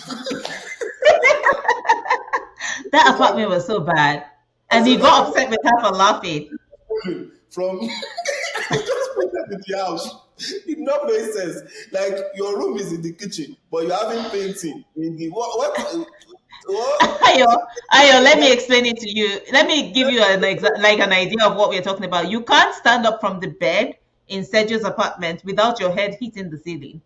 That apartment was so bad. And he got upset with her for laughing. From just put them in the house. It not make sense. Like your room is in the kitchen, but you're having painting in the what? Ayo, let me explain it to you. Let me give you an idea of what we're talking about. You can't stand up from the bed in Sergio's apartment without your head hitting the ceiling.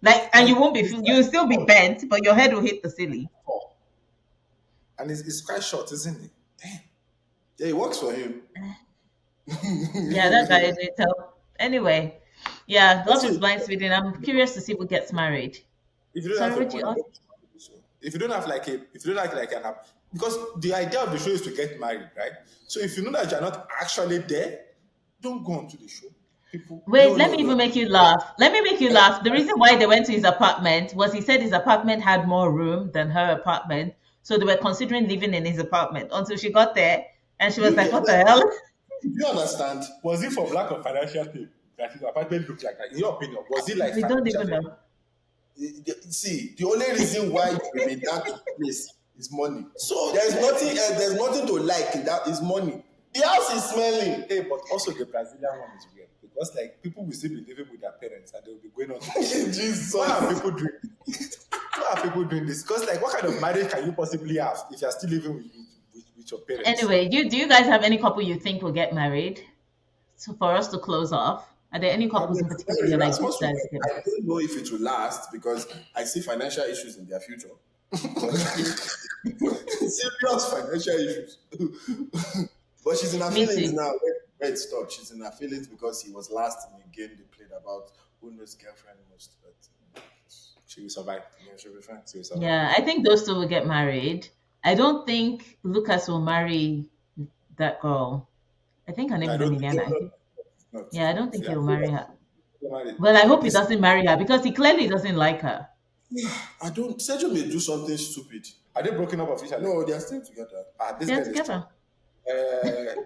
Like, and you'll still be bent, but your head will hit the ceiling. and it's quite short, isn't it? Damn. Yeah, it works for him. Yeah, that guy did help. Anyway, yeah, Love is Blind Sweden. I'm curious to see who gets married. If you don't Sorry, have what a you money, asked? if you don't have like an app, because the idea of the show is to get married, right? So if you know that you're not actually there, don't go onto the show. People, Wait, No, let no, me no. even make you laugh. Let me make you laugh. The reason why they went to his apartment was he said his apartment had more room than her apartment. So they were considering living in his apartment until she got there and she was like, what the hell? Do you understand? was it for lack of financial thing that his apartment looked like that? In your opinion, was it like We don't even financial? know. See, the only reason why you will be in that place is money. So there's nothing else, there's nothing to like in that is money. The house is smelling. Hey, but also the Brazilian one is weird because like people will still be living with their parents and they will be going on. Jesus. Why are people doing this? Why are people doing this? Because like, what kind of marriage can you possibly have if you're still living with your parents? Anyway, do you guys have any couple you think will get married? So for us to close off, are there any couples in particular you're like this guys get I don't know if it will last because I see financial issues in their future. Serious financial issues. But she's in her Me feelings too. now. Where it stopped. She's in her feelings because he was last in the game they played about who knows girlfriend most. But She will survive. yeah, she'll be fine. She will survive. Yeah, I think those two will get married. I don't think Lucas will marry that girl. I think her name I is don't Emiliana. I think. Not. Yeah, I don't think Yeah. he'll marry her. Married. Well, I hope he This- doesn't marry her because he clearly doesn't like her. I don't. Sergio may do something stupid. Are they broken up officially? No, they are still together. This They're girl is together.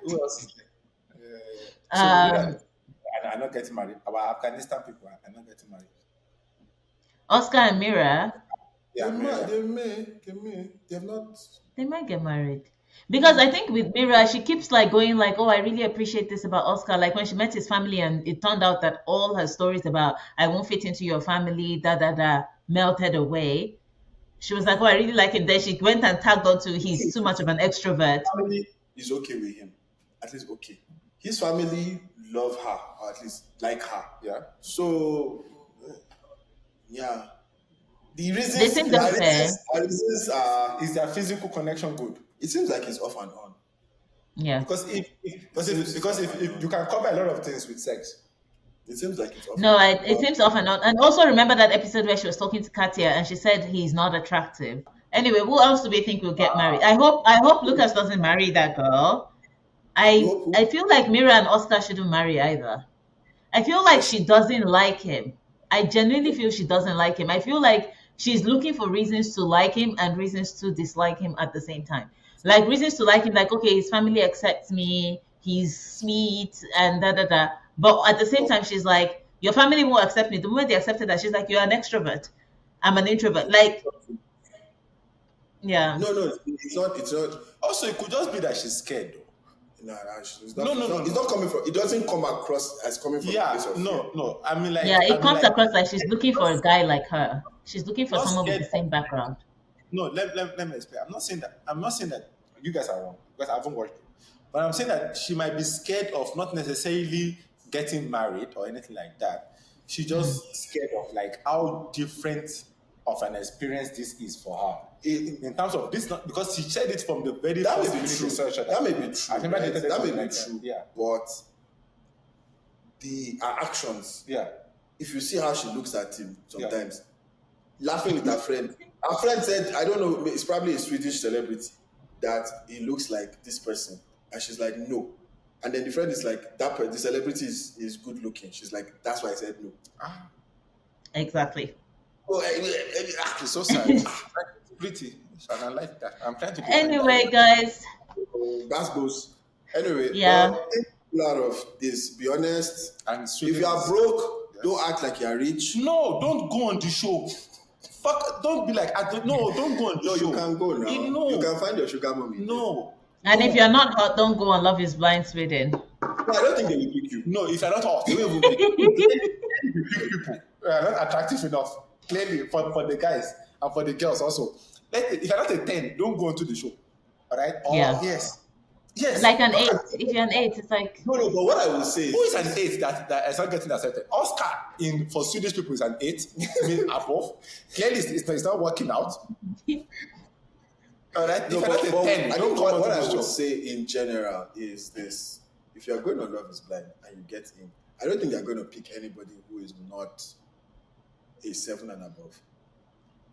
who else is there? Um, I'm not getting married. Our Afghanistan people are not getting married. Oscar and Mira, Yeah, They may. They have not. they might get married. Because I think with Mira, she keeps like going like, oh, I really appreciate this about Oscar. Like when she met his family and it turned out that all her stories about I won't fit into your family, melted away. She was like, oh, I really like him. Then she went and tagged onto he's too much of an extrovert. Family is okay with him. At least okay. His family love her, or at least like her. Yeah. So, yeah. The reasons, They seem just fair. our reasons are. Is their physical connection good? It seems like it's off and on. Yeah. Because if you can cover a lot of things with sex. It seems like it's off. No, and on. it seems off and on. And also remember that episode where she was talking to Katia and she said he's not attractive. Anyway, who else do we think will get married? I hope Lucas doesn't marry that girl. I feel like Mira and Oscar shouldn't marry either. I feel like she doesn't like him. I genuinely feel she doesn't like him. I feel like she's looking for reasons to like him and reasons to dislike him at the same time. Like reasons to like him, like okay, his family accepts me, he's sweet, and da da da. But at the same time, she's like, your family won't accept me. The moment they accepted that, she's like, you're an extrovert. I'm an introvert. Like, yeah. No, it's not. It's not. Also, it could just be that she's scared, though. No, it's not. No, It's not coming from. It doesn't come across as coming from. Yeah, a place of fear. no. I mean, like, Yeah, I it mean, comes like, across like she's looking for a guy like her. She's looking for Not someone with scared. the same background. No, let me explain. I'm not saying that you guys are wrong because I haven't watched it. But I'm saying that she might be scared of not necessarily getting married or anything like that. She's just scared of like how different of an experience this is for her. In terms of this, not because she said it from the very That may first be minute true. they saw each other. That may be true. I remember they right? said That may something be like that. true. Yeah. But her actions. Yeah. If you see how she looks at him sometimes, laughing with her friend. Her friend said, I don't know, it's probably a Swedish celebrity, that he looks like this person. And she's like, no. And then the friend is like, the celebrity is good looking. She's like, that's why I said no. Exactly. Oh, It's so sad. Pretty. And I like that. I'm trying to. Anyway, guys, That's both. Anyway, Yeah. take a lot of this. Be honest. And If you are broke, don't act like you are rich. no, don't go on the show. Fuck, don't be like, no, don't go on the No, show. you can go now. No. You can find your sugar mommy. No. And if you're not hot, don't go on Love is Blind Sweden. No, I don't think they will pick you. No, if you're not hot, they won't even pick you. Pick people. You're not attractive enough. Clearly, for the guys and for the girls also. If you're not a 10, don't go into the show. All right? Or, Yeah. Yes. Yes. Like an 8. If you're an 8, it's like, No, but what I will say Who is an 8 that is not getting accepted? Oscar for Swedish people is an 8, mean above. Clearly, it's not working out. All right? No, If you're not a but 10, I don't think come what onto I the show. would say in general is this: if you are going on Love Is Blind and you get in, I don't think they're going to pick anybody who is not a 7 and above.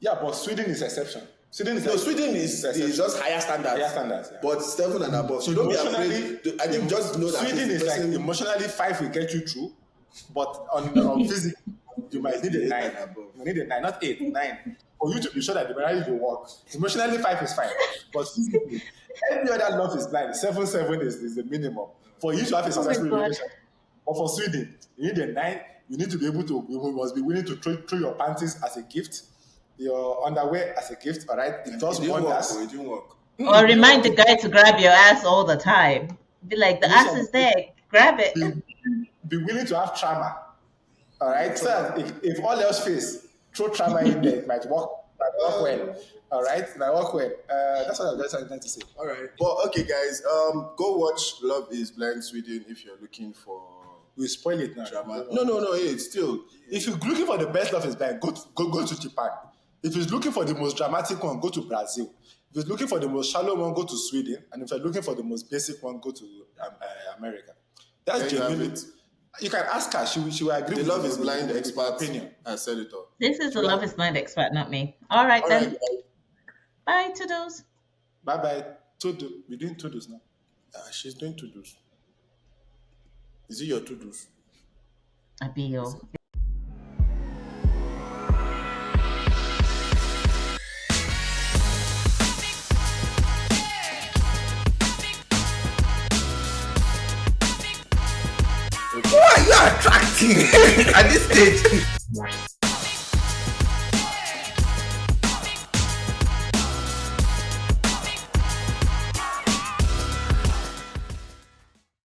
Yeah, but Sweden is exception. Sweden is Is just higher standards. Higher standards, yeah. But 7 and above. So don't be afraid. I think just know that Sweden this is like person- emotionally 5 will get you through, but on physics you might need a 9 and above. You need a 9, not 8, 9. For you to be sure that the marriage will work. Emotionally 5 is fine, but physically, every other Love Is Blind 7 is the minimum for you to have a successful God. relationship. But for Sweden, you need a 9. You need to be able to. You must be willing to throw your panties as a gift, your underwear as a gift. All right, it does It didn't work. wonders. It didn't work. or remind the guy to grab your ass all the time. Be like, the ass is there, grab it. Be willing to have trauma. All right. So if all else fails, throw trauma in there. It might work. Well. All right. It might work well. That's what I'm trying to say. All right. But okay, guys, go watch Love Is Blind Sweden if you're looking for We spoil it now. drama. No. Hey, it's still. If you're looking for the best Love Is Blind, go to Japan. If you're looking for the most dramatic one, go to Brazil. If you're looking for the most shallow one, go to Sweden. And if you're looking for the most basic one, go to America. That's There you have genuinely. it. You can ask her. She will agree The with Love you Is with Blind her expert opinion. has said it all. This is the Love is Blind expert, not me. All right, All then. right, guys. Bye to those. Bye-bye. We're doing to-dos now. She's doing to-dos. Is it your to-dos? Abio. Who are you attracting at this stage?